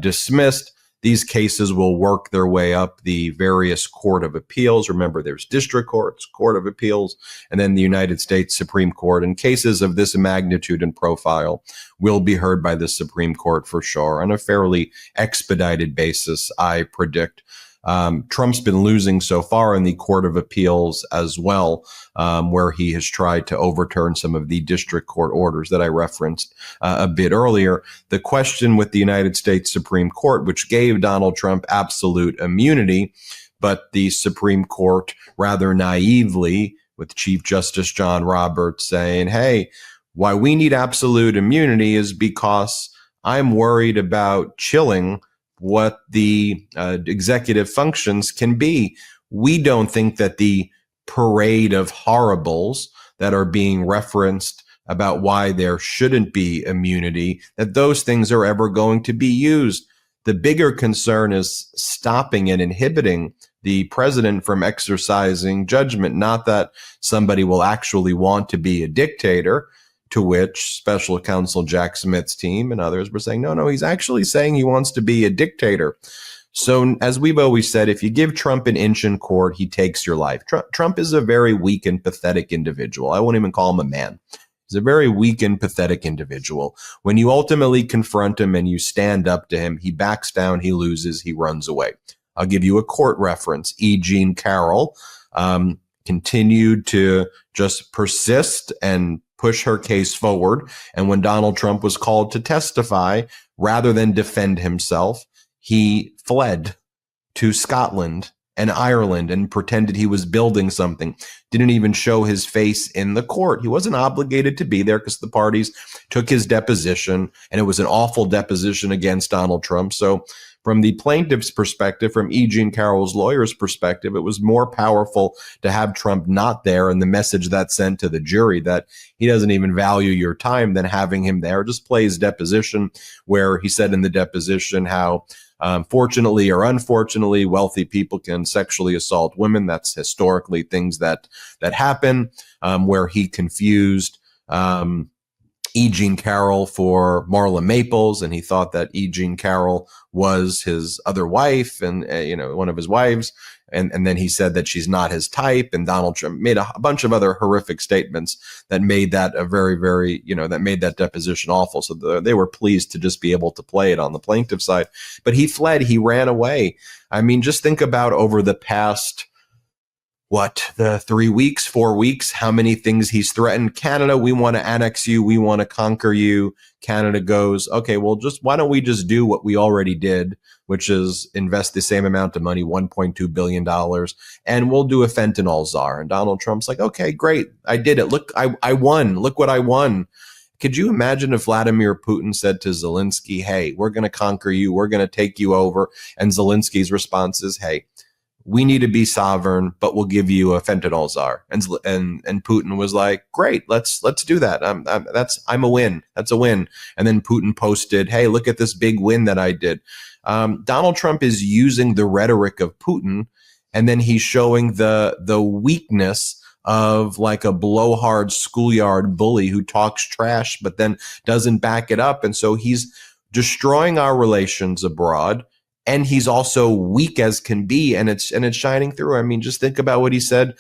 dismissed. These cases will work their way up the various court of appeals. Remember, there's district courts, court of appeals, and then the United States Supreme Court. And cases of this magnitude and profile will be heard by the Supreme Court for sure on a fairly expedited basis, I predict. Trump's been losing so far in the Court of Appeals as well, where he has tried to overturn some of the district court orders that I referenced a bit earlier. The question with the United States Supreme Court, which gave Donald Trump absolute immunity, but the Supreme Court rather naively, with Chief Justice John Roberts saying, hey, why we need absolute immunity is because I'm worried about chilling what the executive functions can be. We don't think that the parade of horribles that are being referenced about why there shouldn't be immunity, that those things are ever going to be used. The bigger concern is stopping and inhibiting the president from exercising judgment, not that somebody will actually want to be a dictator, to which special counsel Jack Smith's team and others were saying, no, he's actually saying he wants to be a dictator. So as we've always said, if you give Trump an inch in court, he takes your life. Trump is a very weak and pathetic individual. I won't even call him a man. He's a very weak and pathetic individual. When you ultimately confront him and you stand up to him, he backs down, he loses, he runs away. I'll give you a court reference. E. Jean Carroll continued to just persist and push her case forward. And when Donald Trump was called to testify, rather than defend himself, he fled to Scotland and Ireland and pretended he was building something. Didn't even show his face in the court. He wasn't obligated to be there because the parties took his deposition, and it was an awful deposition against Donald Trump. So from the plaintiff's perspective, from E. Jean Carroll's lawyer's perspective, it was more powerful to have Trump not there, and the message that sent to the jury that he doesn't even value your time than having him there. Just play his deposition where he said in the deposition how fortunately or unfortunately, wealthy people can sexually assault women. That's historically things that happen, where he confused E. Jean Carroll for Marla Maples, and he thought that E. Jean Carroll was his other wife and one of his wives, and then he said that she's not his type, and Donald Trump made a bunch of other horrific statements that made that a very, very, that made that deposition awful. So they were pleased to just be able to play it on the plaintiff side. But he fled, he ran away. I mean, just think about over the past the 3 weeks, 4 weeks, how many things he's threatened. Canada, we want to annex you. We want to conquer you. Canada goes, okay, well, why don't we just do what we already did, which is invest the same amount of money, $1.2 billion, and we'll do a fentanyl czar. And Donald Trump's like, okay, great. I did it. Look, I won. Look what I won. Could you imagine if Vladimir Putin said to Zelensky, hey, we're going to conquer you. We're going to take you over. And Zelensky's response is, hey, we need to be sovereign, but we'll give you a fentanyl czar. And Putin was like, great, let's do that. I'm a win. That's a win. And then Putin posted, hey, look at this big win that I did. Donald Trump is using the rhetoric of Putin, and then he's showing the weakness of like a blowhard schoolyard bully who talks trash, but then doesn't back it up. And so he's destroying our relations abroad. And he's also weak as can be, and it's shining through. I mean, just think about what he said,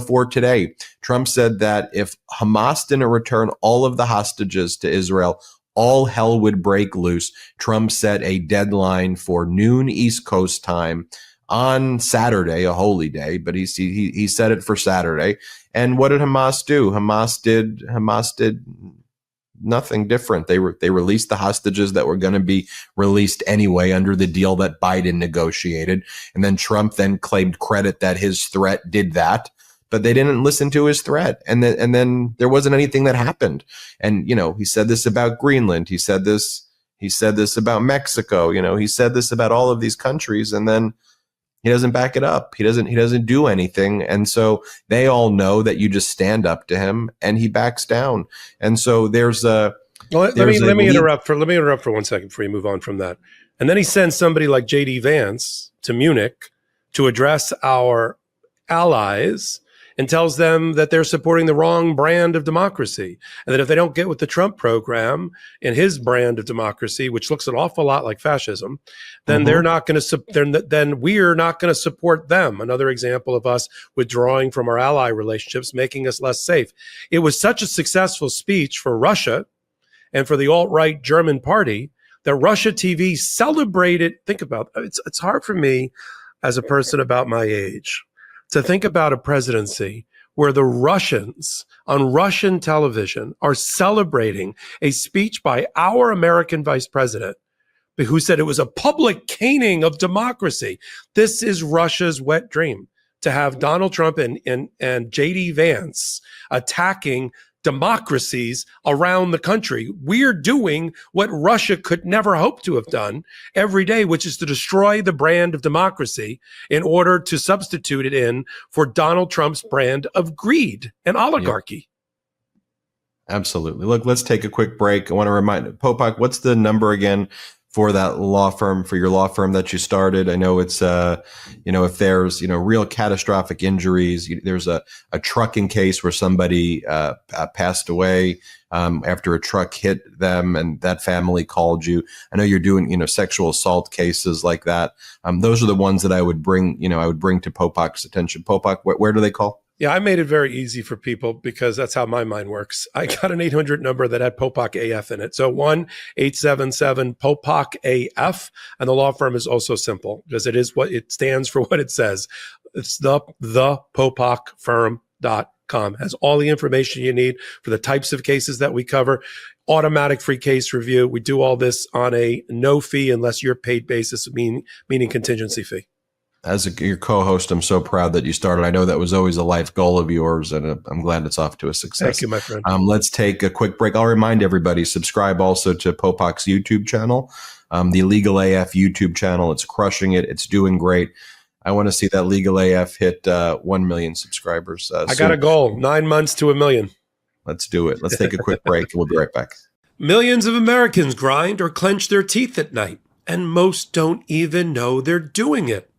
for today. Trump said that if Hamas didn't return all of the hostages to Israel, all hell would break loose. Trump set a deadline for noon East Coast time on Saturday, a holy day, but he set it for Saturday. And what did Hamas do? Hamas did nothing different. They released the hostages that were going to be released anyway under the deal that Biden negotiated. And then Trump then claimed credit that his threat did that, but they didn't listen to his threat. And then there wasn't anything that happened. And, he said this about Greenland. He said this about Mexico. He said this about all of these countries. And then he doesn't back it up. He doesn't do anything. And so they all know that you just stand up to him and he backs down. And so let me interrupt for 1 second before you move on from that. And then he sends somebody like JD Vance to Munich to address our allies and tells them that they're supporting the wrong brand of democracy, and that if they don't get with the Trump program and his brand of democracy, which looks an awful lot like fascism, then they're not going to. Then we're not going to support them. Another example of us withdrawing from our ally relationships, making us less safe. It was such a successful speech for Russia and for the alt-right German party that Russia TV celebrated. Think about it. It's hard for me as a person about my age to think about a presidency where the Russians on Russian television are celebrating a speech by our American vice president who said it was a public caning of democracy. This is Russia's wet dream, to have Donald Trump and JD Vance attacking democracies around the country. We're doing what Russia could never hope to have done every day, which is to destroy the brand of democracy in order to substitute it in for Donald Trump's brand of greed and oligarchy. Yep. Absolutely. Look, let's take a quick break. I want to remind Popok, what's the number again for that law firm, for your law firm that you started? I know it's, if there's, real catastrophic injuries, there's a trucking case where somebody passed away after a truck hit them and that family called you. I know you're doing, sexual assault cases like that. Those are the ones that I would bring to Popok's attention. Popok, where do they call? Yeah, I made it very easy for people because that's how my mind works. I got an 800 number that had Popok AF in it. So 1-877-POPOK-AF. And the law firm is also simple because it stands for what it says. It's the PopokFirm.com. Has all the information you need for the types of cases that we cover. Automatic free case review. We do all this on a no fee unless you're paid basis, meaning contingency fee. As your co-host, I'm so proud that you started. I know that was always a life goal of yours, and I'm glad it's off to a success. Thank you, my friend. Let's take a quick break. I'll remind everybody, subscribe also to Popok's YouTube channel, the Legal AF YouTube channel. It's crushing it. It's doing great. I want to see that Legal AF hit 1 million subscribers. I got a goal, 9 months to 1 million. Let's do it. Let's take a quick break. We'll be right back. Millions of Americans grind or clench their teeth at night, and most don't even know they're doing it.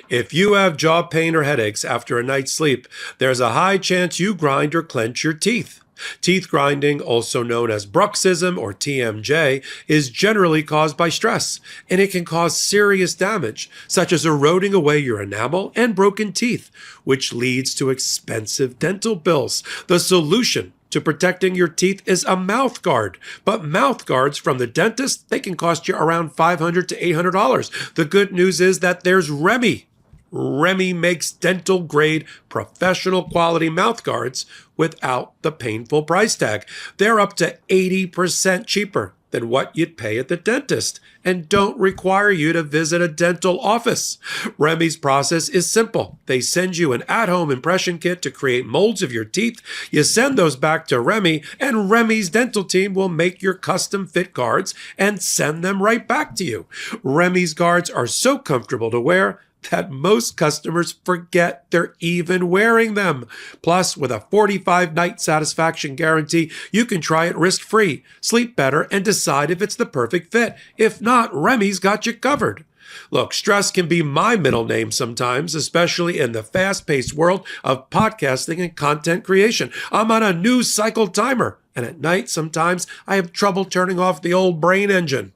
If you have jaw pain or headaches after a night's sleep, there's a high chance you grind or clench your teeth. Teeth grinding, also known as bruxism or TMJ, is generally caused by stress, and it can cause serious damage, such as eroding away your enamel and broken teeth, which leads to expensive dental bills. The solution to protecting your teeth is a mouth guard. But mouth guards from the dentist, they can cost you around $500 to $800. The good news is that there's Remy. Remy makes dental grade, professional quality mouth guards without the painful price tag. They're up to 80% cheaper than what you'd pay at the dentist and don't require you to visit a dental office. Remy's process is simple. They send you an at-home impression kit to create molds of your teeth. You send those back to Remy, and Remy's dental team will make your custom fit guards and send them right back to you. Remy's guards are so comfortable to wear, that most customers forget they're even wearing them. Plus, with a 45-night satisfaction guarantee, you can try it risk-free, sleep better, and decide if it's the perfect fit. If not, Remy's got you covered. Look, stress can be my middle name sometimes, especially in the fast-paced world of podcasting and content creation. I'm on a news cycle timer, and at night sometimes I have trouble turning off the old brain engine.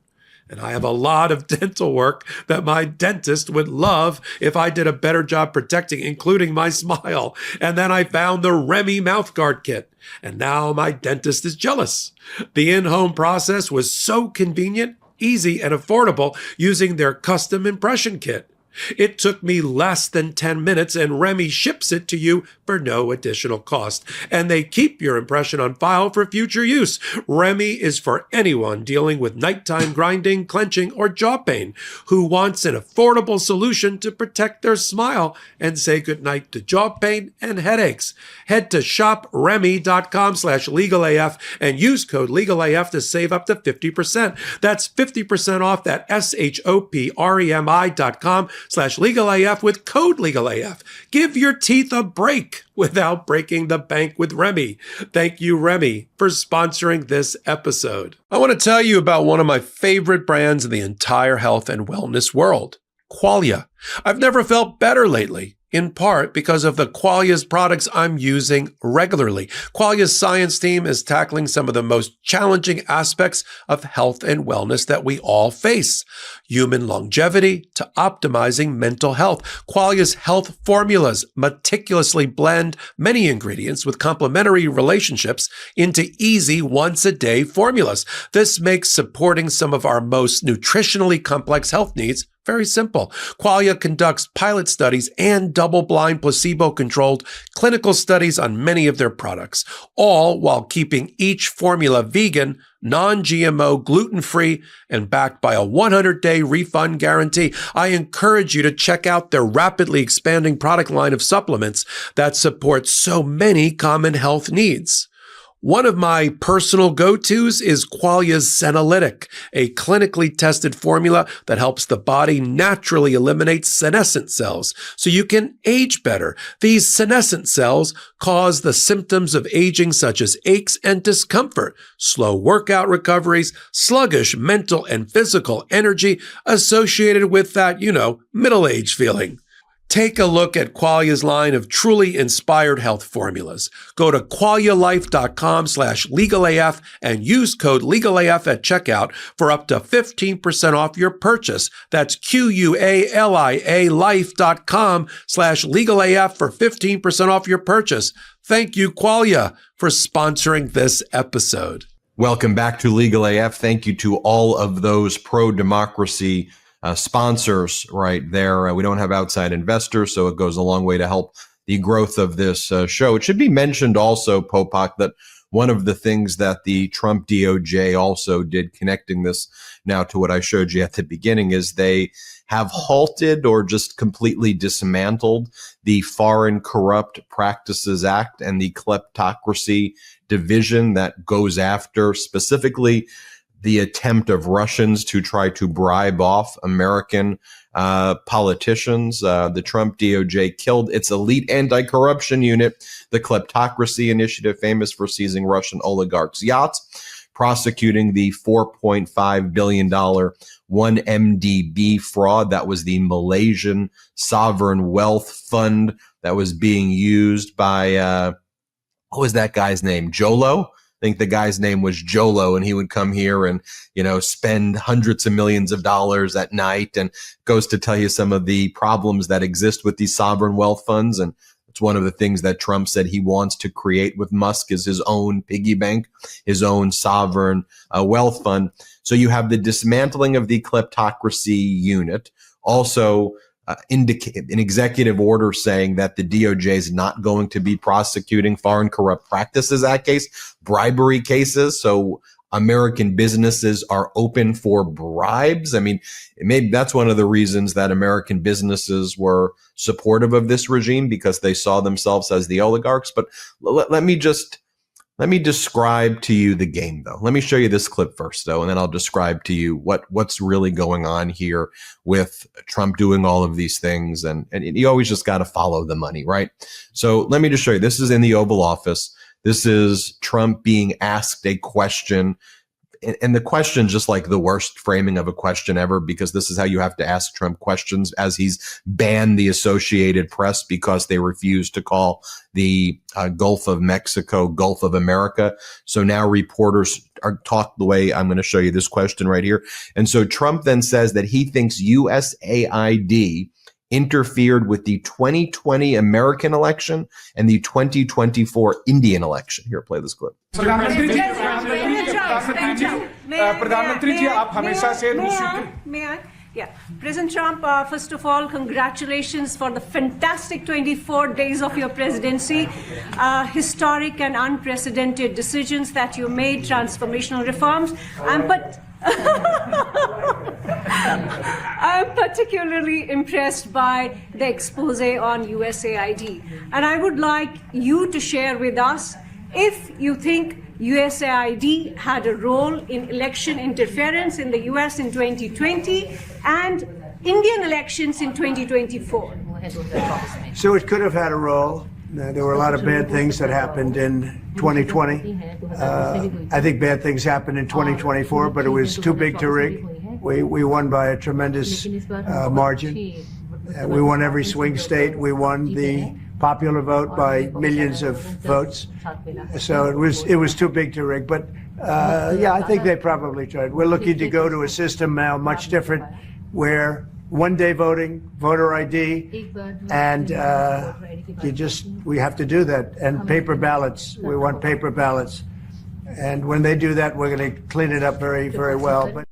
And I have a lot of dental work that my dentist would love if I did a better job protecting, including my smile. And then I found the Remy mouthguard kit. And now my dentist is jealous. The in-home process was so convenient, easy, and affordable using their custom impression kit. It took me less than 10 minutes, and Remy ships it to you for no additional cost. And they keep your impression on file for future use. Remy is for anyone dealing with nighttime grinding, clenching, or jaw pain who wants an affordable solution to protect their smile and say goodnight to jaw pain and headaches. Head to shopremy.com/legalaf and use code legalaf to save up to 50%. That's 50% off at shopremy.com/legalaf with code legalaf. Give your teeth a break without breaking the bank with Remy. Thank you, Remy, for sponsoring this episode. I want to tell you about one of my favorite brands in the entire health and wellness world, Qualia. I've never felt better lately, in part because of the Qualia's products I'm using regularly. Qualia's science team is tackling some of the most challenging aspects of health and wellness that we all face. Human longevity to optimizing mental health. Qualia's health formulas meticulously blend many ingredients with complementary relationships into easy once-a-day formulas. This makes supporting some of our most nutritionally complex health needs very simple. Qualia conducts pilot studies and double-blind placebo-controlled clinical studies on many of their products, all while keeping each formula vegan, non-GMO, gluten-free, and backed by a 100-day refund guarantee. I encourage you to check out their rapidly expanding product line of supplements that support so many common health needs. One of my personal go-tos is Qualia's Senolytic, a clinically tested formula that helps the body naturally eliminate senescent cells so you can age better. These senescent cells cause the symptoms of aging such as aches and discomfort, slow workout recoveries, sluggish mental and physical energy associated with that, middle-age feeling. Take a look at Qualia's line of truly inspired health formulas. Go to qualialife.com/legalaf and use code legalaf at checkout for up to 15% off your purchase. That's QUALIA life.com/legalaf for 15% off your purchase. Thank you, Qualia, for sponsoring this episode. Welcome back to Legal AF. Thank you to all of those pro-democracy sponsors right there. We don't have outside investors, so it goes a long way to help the growth of this show. It should be mentioned also, Popok, that one of the things that the Trump DOJ also did, connecting this now to what I showed you at the beginning, is they have halted or just completely dismantled the Foreign Corrupt Practices Act and the kleptocracy division that goes after specifically the attempt of Russians to try to bribe off American politicians. The Trump DOJ killed its elite anti-corruption unit, the Kleptocracy Initiative, famous for seizing Russian oligarchs' yachts, prosecuting the $4.5 billion 1MDB fraud. That was the Malaysian sovereign wealth fund that was being used by, what was that guy's name? Jolo? I think the guy's name was Jolo, and he would come here and, spend hundreds of millions of dollars at night, and goes to tell you some of the problems that exist with these sovereign wealth funds. And it's one of the things that Trump said he wants to create with Musk is his own piggy bank, his own sovereign wealth fund. So you have the dismantling of the kleptocracy unit, also indicate an executive order saying that the DOJ is not going to be prosecuting Foreign Corrupt Practices Act case, bribery cases. So American businesses are open for bribes. I mean, maybe that's one of the reasons that American businesses were supportive of this regime, because they saw themselves as the oligarchs. But let me just Let me describe to you the game, though. Let me show you this clip first, though, and then I'll describe to you what's really going on here with Trump doing all of these things. And you always just got to follow the money, right? So let me just show you. This is in the Oval Office. This is Trump being asked a question. And the question, just like the worst framing of a question ever, because this is how you have to ask Trump questions, as he's banned the Associated Press because they refuse to call the Gulf of Mexico Gulf of America. So now reporters are taught the way I'm going to show you this question right here. And so Trump then says that he thinks USAID interfered with the 2020 American election and the 2024 Indian election. Here, play this clip. President Trump, first of all, congratulations for the fantastic 24 days of your presidency. Historic and unprecedented decisions that you made, transformational reforms. I'm particularly impressed by the expose on USAID. And I would like you to share with us if you think USAID had a role in election interference in the US in 2020 and Indian elections in 2024. So it could have had a role. There were a lot of bad things that happened in 2020. I think bad things happened in 2024, but it was too big to rig. We won by a tremendous margin. We won every swing state. We won the popular vote by millions of votes. So it was too big to rig. But yeah, I think they probably tried. We're looking to go to a system now much different, where one-day voting, voter ID, and we have to do that. And paper ballots. We want paper ballots. And when they do that, we're going to clean it up very, very well. But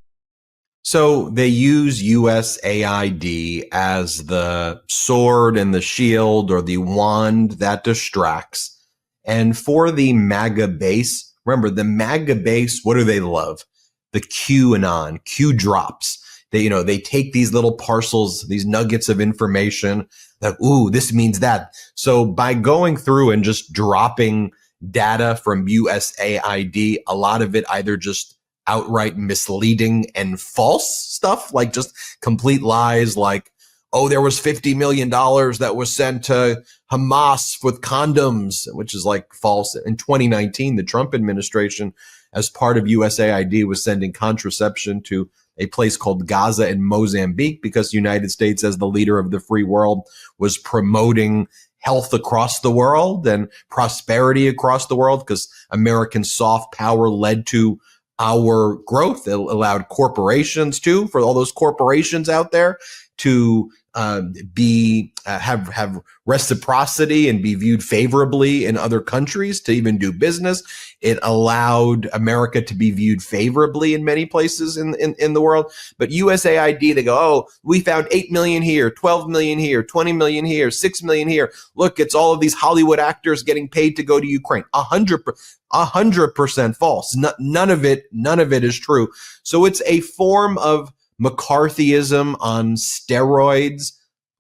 so they use USAID as the sword and the shield or the wand that distracts. And for the MAGA base, remember the MAGA base, what do they love? The QAnon, Q drops. They take these little parcels, these nuggets of information that, ooh, this means that. So by going through and just dropping data from USAID, a lot of it either just outright misleading and false stuff, like just complete lies, like, oh, there was $50 million that was sent to Hamas with condoms, which is like false. In 2019, the Trump administration, as part of USAID, was sending contraception to a place called Gaza in Mozambique because the United States, as the leader of the free world, was promoting health across the world and prosperity across the world because American soft power led to our growth. It allowed corporations too, for all those corporations out there to have reciprocity and be viewed favorably in other countries, to even do business. It allowed America to be viewed favorably in many places in the world. But USAID, they go, oh, we found 8 million here, 12 million here, 20 million here, 6 million here. Look, it's all of these Hollywood actors getting paid to go to Ukraine. 100% false. None of it is true. So it's a form of McCarthyism on steroids,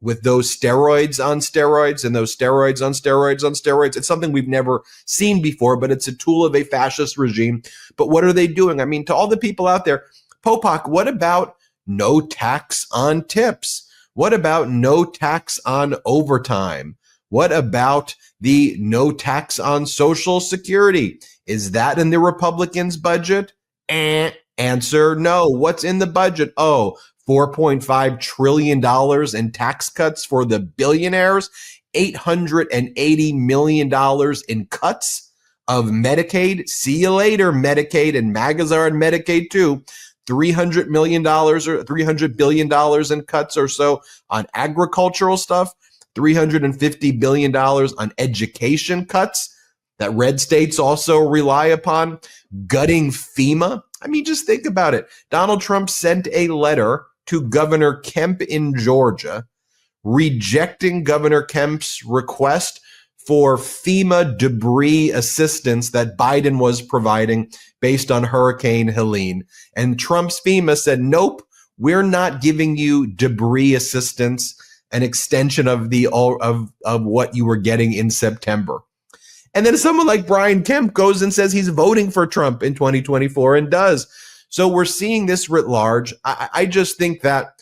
with those steroids on steroids and those steroids on steroids on steroids. It's something we've never seen before, but it's a tool of a fascist regime. But what are they doing? I mean, to all the people out there, Popok, what about no tax on tips? What about no tax on overtime? What about the no tax on Social Security? Is that in the Republicans' budget? Answer, no. What's in the budget? Oh, $4.5 trillion in tax cuts for the billionaires, $880 million in cuts of Medicaid. See you later, Medicaid, and MAGAs are on Medicaid too. $300 million or $300 billion in cuts or so on agricultural stuff, $350 billion on education cuts that red states also rely upon, gutting FEMA. I mean, just think about it. Donald Trump sent a letter to Governor Kemp in Georgia, rejecting Governor Kemp's request for FEMA debris assistance that Biden was providing based on Hurricane Helene. And Trump's FEMA said, nope, we're not giving you debris assistance, an extension of of what you were getting in September. And then someone like Brian Kemp goes and says he's voting for Trump in 2024 and does. So we're seeing this writ large. I just think that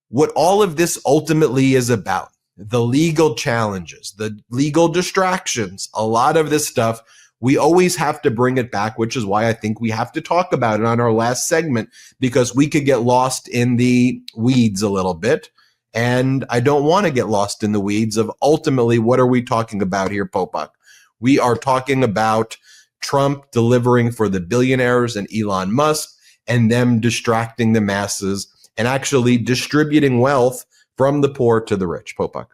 what all of this ultimately is about, the legal challenges, the legal distractions, a lot of this stuff, we always have to bring it back, which is why I think we have to talk about it on our last segment, because we could get lost in the weeds a little bit. And I don't want to get lost in the weeds of ultimately what are we talking about here, Popok? We are talking about Trump delivering for the billionaires and Elon Musk and them distracting the masses and actually distributing wealth from the poor to the rich. Popok.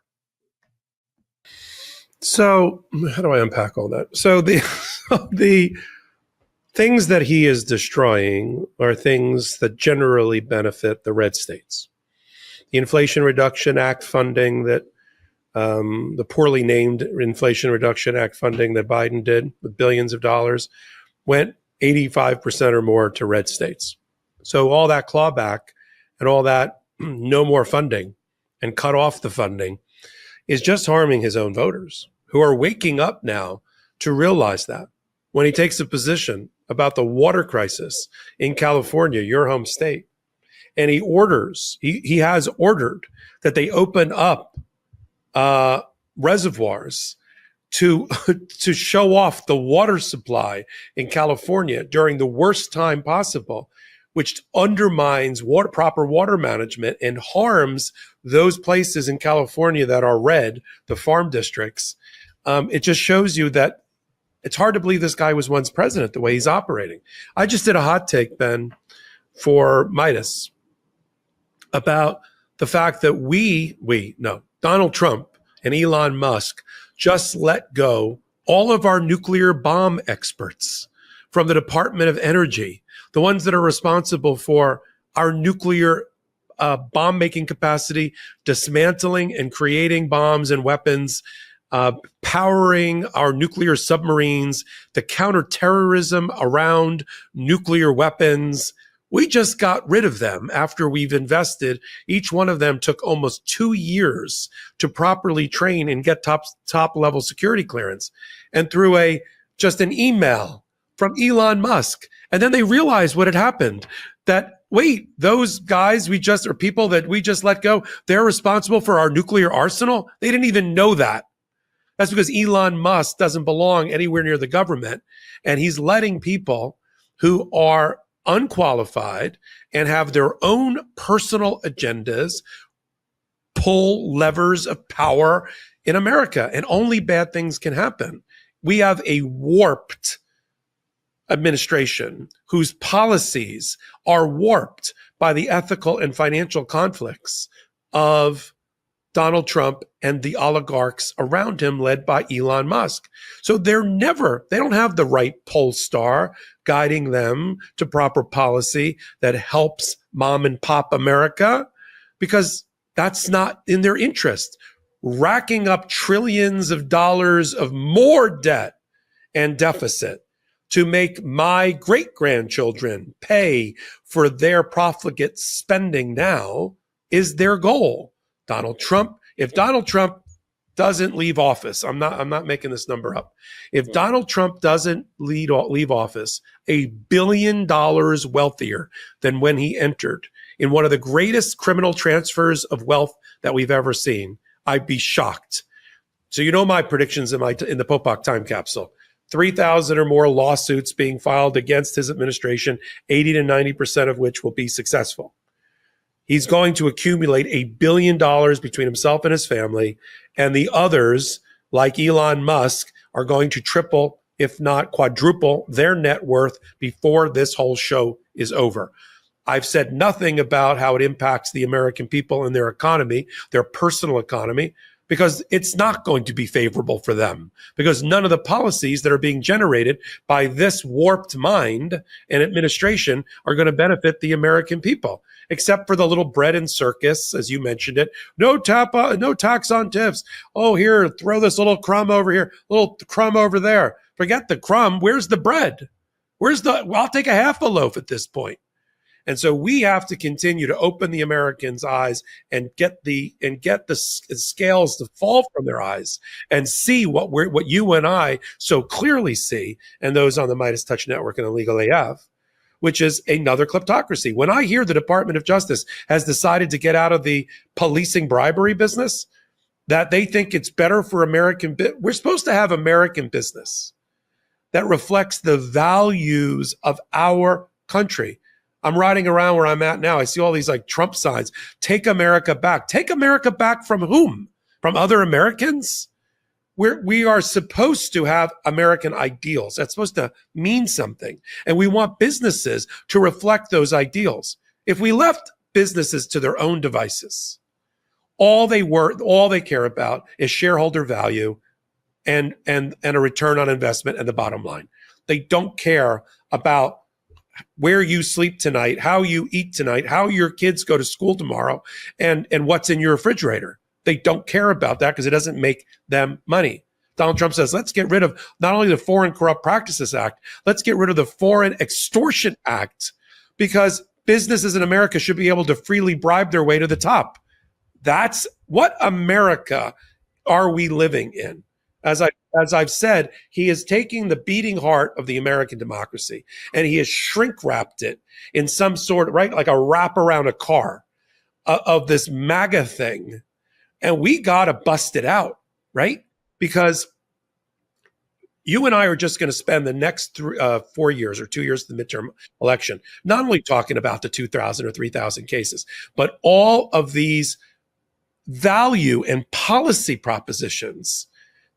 So how do I unpack all that? So the things that he is destroying are things that generally benefit the red states. The Inflation Reduction Act funding that the poorly named Inflation Reduction Act funding that Biden did with billions of dollars went 85% or more to red states. So all that clawback and all that no more funding and cut off the funding is just harming his own voters who are waking up now to realize that when he takes a position about the water crisis in California, your home state, and he has ordered that they open up reservoirs to show off the water supply in California during the worst time possible, which undermines proper water management and harms those places in California that are red, the farm districts. It just shows you that it's hard to believe this guy was once president the way he's operating. I just did a hot take, Ben, for Midas about the fact that Donald Trump and Elon Musk just let go all of our nuclear bomb experts from the Department of Energy, the ones that are responsible for our nuclear bomb making capacity, dismantling and creating bombs and weapons, powering our nuclear submarines, the counterterrorism around nuclear weapons. We just got rid of them after we've invested. Each one of them took almost 2 years to properly train and get top level security clearance. And through just an email from Elon Musk. And then they realized what had happened, that wait, those guys people that we just let go, they're responsible for our nuclear arsenal. They didn't even know that. That's because Elon Musk doesn't belong anywhere near the government. And he's letting people who are unqualified and have their own personal agendas pull levers of power in America, and only bad things can happen. We have a warped administration whose policies are warped by the ethical and financial conflicts of Donald Trump and the oligarchs around him led by Elon Musk. So they don't have the right poll star guiding them to proper policy that helps mom and pop America, because that's not in their interest. Racking up trillions of dollars of more debt and deficit to make my great-grandchildren pay for their profligate spending now is their goal. If Donald Trump doesn't leave office, I'm not making this number up. If Donald Trump doesn't leave office, $1 billion wealthier than when he entered, in one of the greatest criminal transfers of wealth that we've ever seen, I'd be shocked. So you know my predictions in the Popok time capsule. 3,000 or more lawsuits being filed against his administration, 80 to 90% of which will be successful. He's going to accumulate $1 billion between himself and his family, and the others, like Elon Musk, are going to triple, if not quadruple, their net worth before this whole show is over. I've said nothing about how it impacts the American people and their economy, their personal economy, because it's not going to be favorable for them, because none of the policies that are being generated by this warped mind and administration are going to benefit the American people, except for the little bread and circus, as you mentioned it. No tax on tips. Oh, here, throw this little crumb over here, little crumb over there. Forget the crumb. Where's the bread? I'll take a half a loaf at this point. And so we have to continue to open the Americans' eyes and get the scales to fall from their eyes and see what you and I so clearly see, and those on the Midas Touch Network and Illegal AF, which is another kleptocracy. When I hear the Department of Justice has decided to get out of the policing bribery business, that they think it's better for we're supposed to have American business that reflects the values of our country. I'm riding around where I'm at now. I see all these like Trump signs. Take America back. Take America back from whom? From other Americans? We are supposed to have American ideals. That's supposed to mean something. And we want businesses to reflect those ideals. If we left businesses to their own devices, all they care about is shareholder value and a return on investment and the bottom line. They don't care about where you sleep tonight, how you eat tonight, how your kids go to school tomorrow, and what's in your refrigerator. They don't care about that because it doesn't make them money. Donald Trump says, let's get rid of not only the Foreign Corrupt Practices Act, let's get rid of the Foreign Extortion Act, because businesses in America should be able to freely bribe their way to the top. That's what America are we living in? As I've said, he is taking the beating heart of the American democracy and he has shrink wrapped it in some sort of, right, like a wrap around a car of this MAGA thing. And we got to bust it out, right? Because you and I are just going to spend the next 4 years or 2 years of the midterm election, not only talking about the 2,000 or 3,000 cases, but all of these value and policy propositions.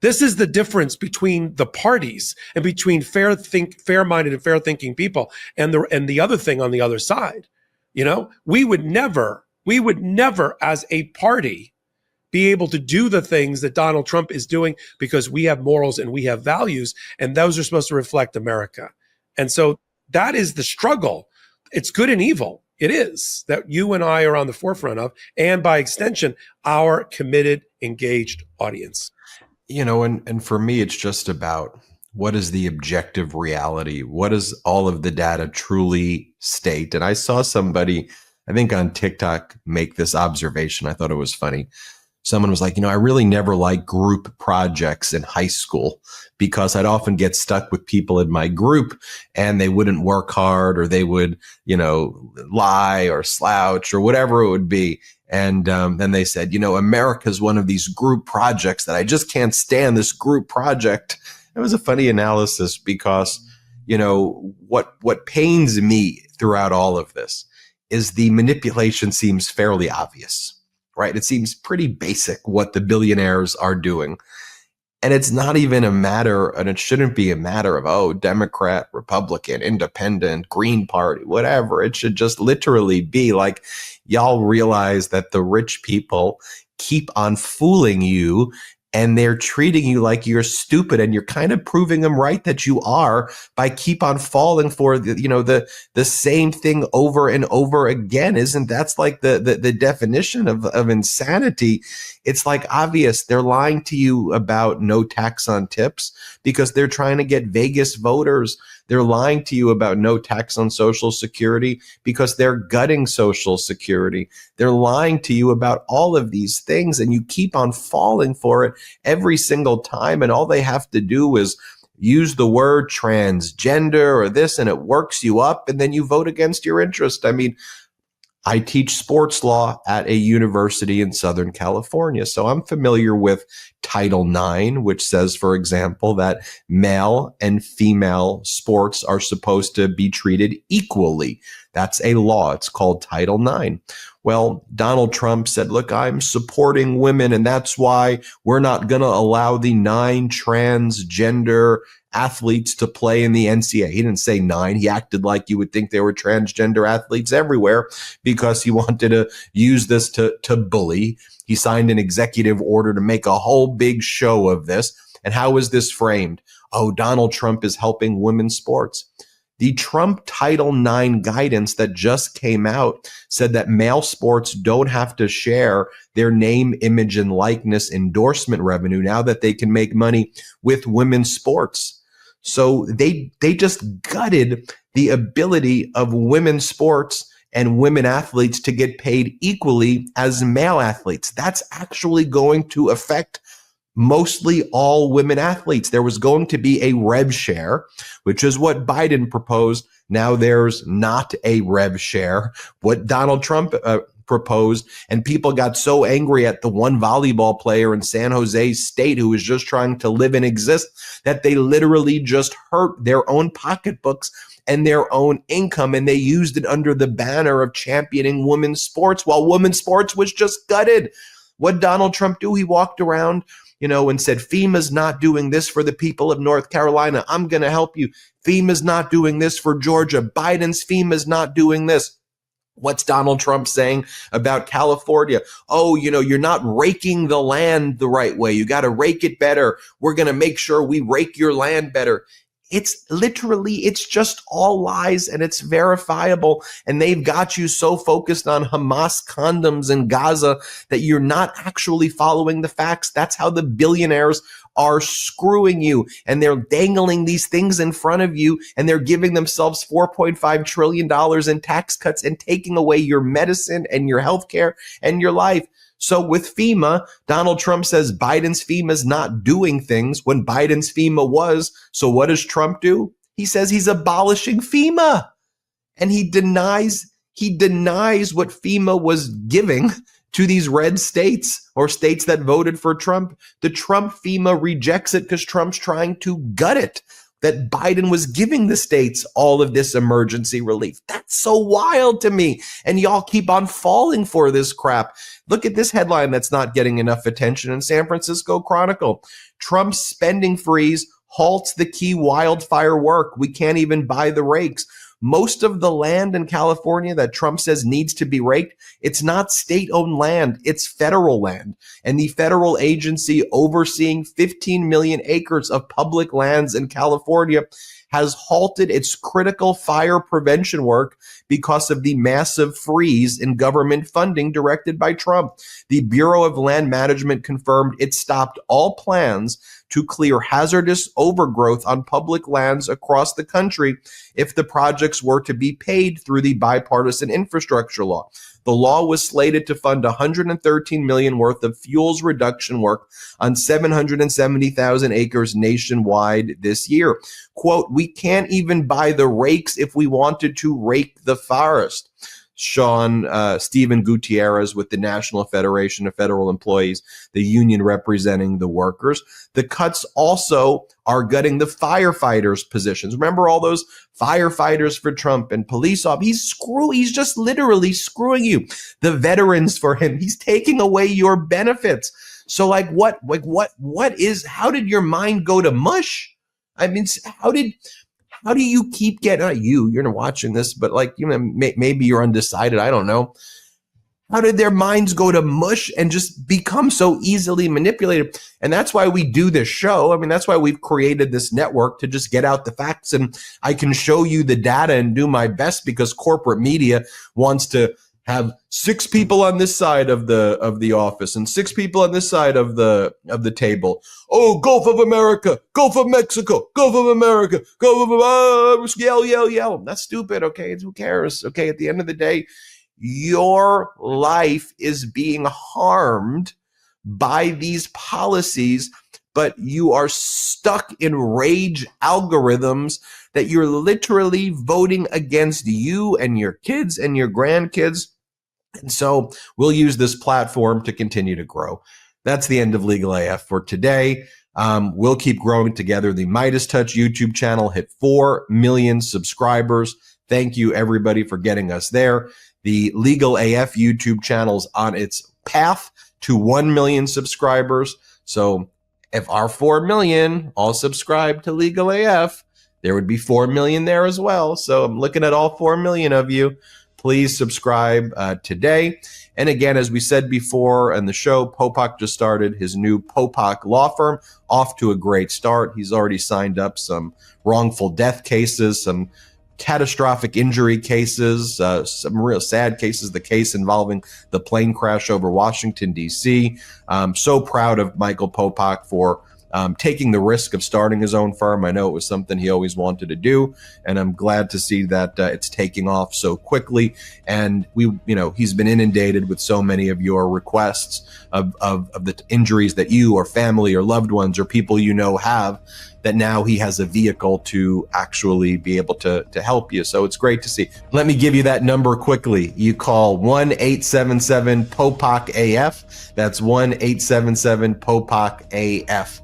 This is the difference between the parties and between fair-minded and fair-thinking people and the other thing on the other side. You know, we would never as a party be able to do the things that Donald Trump is doing because we have morals and we have values, and those are supposed to reflect America. And so that is the struggle. It's good and evil. It is that you and I are on the forefront of, and by extension, our committed, engaged audience. You know, and for me, it's just about what is the objective reality? What does all of the data truly state? And I saw somebody, I think on TikTok, make this observation. I thought it was funny. Someone was like, you know, I really never liked group projects in high school because I'd often get stuck with people in my group and they wouldn't work hard, or they would, you know, lie or slouch or whatever it would be. And then they said, you know, America's one of these group projects that I just can't stand this group project. It was a funny analysis because, you know, what pains me throughout all of this is the manipulation seems fairly obvious. Right? It seems pretty basic what the billionaires are doing. And it's not even a matter, and it shouldn't be a matter of, oh, Democrat, Republican, Independent, Green Party, whatever. It should just literally be like, y'all realize that the rich people keep on fooling you and they're treating you like you're stupid, and you're kind of proving them right that you are by keep on falling for the same thing over and over again. Isn't that's like the definition of insanity? It's like obvious. They're lying to you about no tax on tips because they're trying to get Vegas voters. They're lying to you about no tax on Social Security because they're gutting Social Security. They're lying to you about all of these things, and you keep on falling for it every single time. And all they have to do is use the word transgender or this, and it works you up, and then you vote against your interest. I mean, I teach sports law at a university in Southern California, so I'm familiar with Title IX, which says, for example, that male and female sports are supposed to be treated equally. That's a law. It's called Title IX. Well, Donald Trump said, look, I'm supporting women, and that's why we're not going to allow the 9 transgender athletes to play in the NCAA. He didn't say 9. He acted like you would think there were transgender athletes everywhere because he wanted to use this to bully. He signed an executive order to make a whole big show of this. And how is this framed? Oh, Donald Trump is helping women's sports. The Trump Title IX guidance that just came out said that male sports don't have to share their name, image, and likeness endorsement revenue now that they can make money with women's sports. So they just gutted the ability of women's sports and women athletes to get paid equally as male athletes. That's actually going to affect mostly all women athletes. There was going to be a rev share, which is what Biden proposed. Now there's not a rev share. What Donald Trump proposed, and people got so angry at the one volleyball player in San Jose State who was just trying to live and exist that they literally just hurt their own pocketbooks and their own income, and they used it under the banner of championing women's sports while women's sports was just gutted. What did Donald Trump do? He walked around, and said, FEMA's not doing this for the people of North Carolina. I'm going to help you. FEMA's not doing this for Georgia. Biden's FEMA's not doing this. What's Donald Trump saying about California? Oh, you're not raking the land the right way. You got to rake it better. We're going to make sure we rake your land better. It's just all lies, and it's verifiable. And they've got you so focused on Hamas condoms in Gaza that you're not actually following the facts. That's how the billionaires are screwing you, and they're dangling these things in front of you, and they're giving themselves $4.5 trillion in tax cuts and taking away your medicine and your healthcare and your life. So with FEMA, Donald Trump says Biden's FEMA's not doing things when Biden's FEMA was. So what does Trump do? He says he's abolishing FEMA, and he denies what FEMA was giving to these red states or states that voted for Trump. The Trump FEMA rejects it because Trump's trying to gut it, that Biden was giving the states all of this emergency relief. That's so wild to me. And y'all keep on falling for this crap. Look at this headline that's not getting enough attention in San Francisco Chronicle. Trump's spending freeze halts the key wildfire work. We can't even buy the rakes. Most of the land in California that Trump says needs to be raked, it's not state-owned land, it's federal land. And the federal agency overseeing 15 million acres of public lands in California has halted its critical fire prevention work because of the massive freeze in government funding directed by Trump. The Bureau of Land Management confirmed it stopped all plans to clear hazardous overgrowth on public lands across the country if the projects were to be paid through the bipartisan infrastructure law. The law was slated to fund $113 million worth of fuels reduction work on 770,000 acres nationwide this year. Quote, we can't even buy the rakes if we wanted to rake the forest. Stephen Gutierrez with the National Federation of Federal Employees, the union representing the workers. The cuts also are gutting the firefighters' positions. Remember all those firefighters for Trump and police officers? He's just literally screwing you. The veterans for him. He's taking away your benefits. So how did your mind go to mush? I mean, how do you keep getting, you're not watching this, but maybe you're undecided. I don't know. How did their minds go to mush and just become so easily manipulated? And that's why we do this show. I mean, that's why we've created this network to just get out the facts. And I can show you the data and do my best because corporate media wants to have 6 people on this side of the office and 6 people on this side of the table. Oh, Gulf of America, Gulf of Mexico, Gulf of America, Gulf of yell. That's stupid. Okay, who cares? Okay, at the end of the day, your life is being harmed by these policies, but you are stuck in rage algorithms that you're literally voting against you and your kids and your grandkids. And so we'll use this platform to continue to grow. That's the end of Legal AF for today. We'll keep growing together. The Midas Touch YouTube channel hit 4 million subscribers. Thank you, everybody, for getting us there. The Legal AF YouTube channel is on its path to 1 million subscribers. So if our 4 million all subscribe to Legal AF, there would be 4 million there as well. So I'm looking at all 4 million of you. Please subscribe today. And again, as we said before in the show, Popok just started his new Popok law firm, off to a great start. He's already signed up some wrongful death cases, some catastrophic injury cases, some real sad cases, the case involving the plane crash over Washington, D.C. I'm so proud of Michael Popok for taking the risk of starting his own firm. I know it was something he always wanted to do, and I'm glad to see that it's taking off so quickly. And he's been inundated with so many of your requests of the injuries that you or family or loved ones or people have, that now he has a vehicle to actually be able to help you. So it's great to see. Let me give you that number quickly. You call 1-877-POPOK-AF. That's 1-877-POPOK-AF.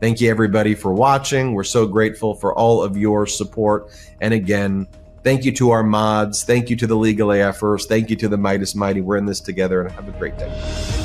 Thank you, everybody, for watching. We're so grateful for all of your support. And again, thank you to our mods. Thank you to the Legal AFers. Thank you to the Mighty. We're in this together, and have a great day.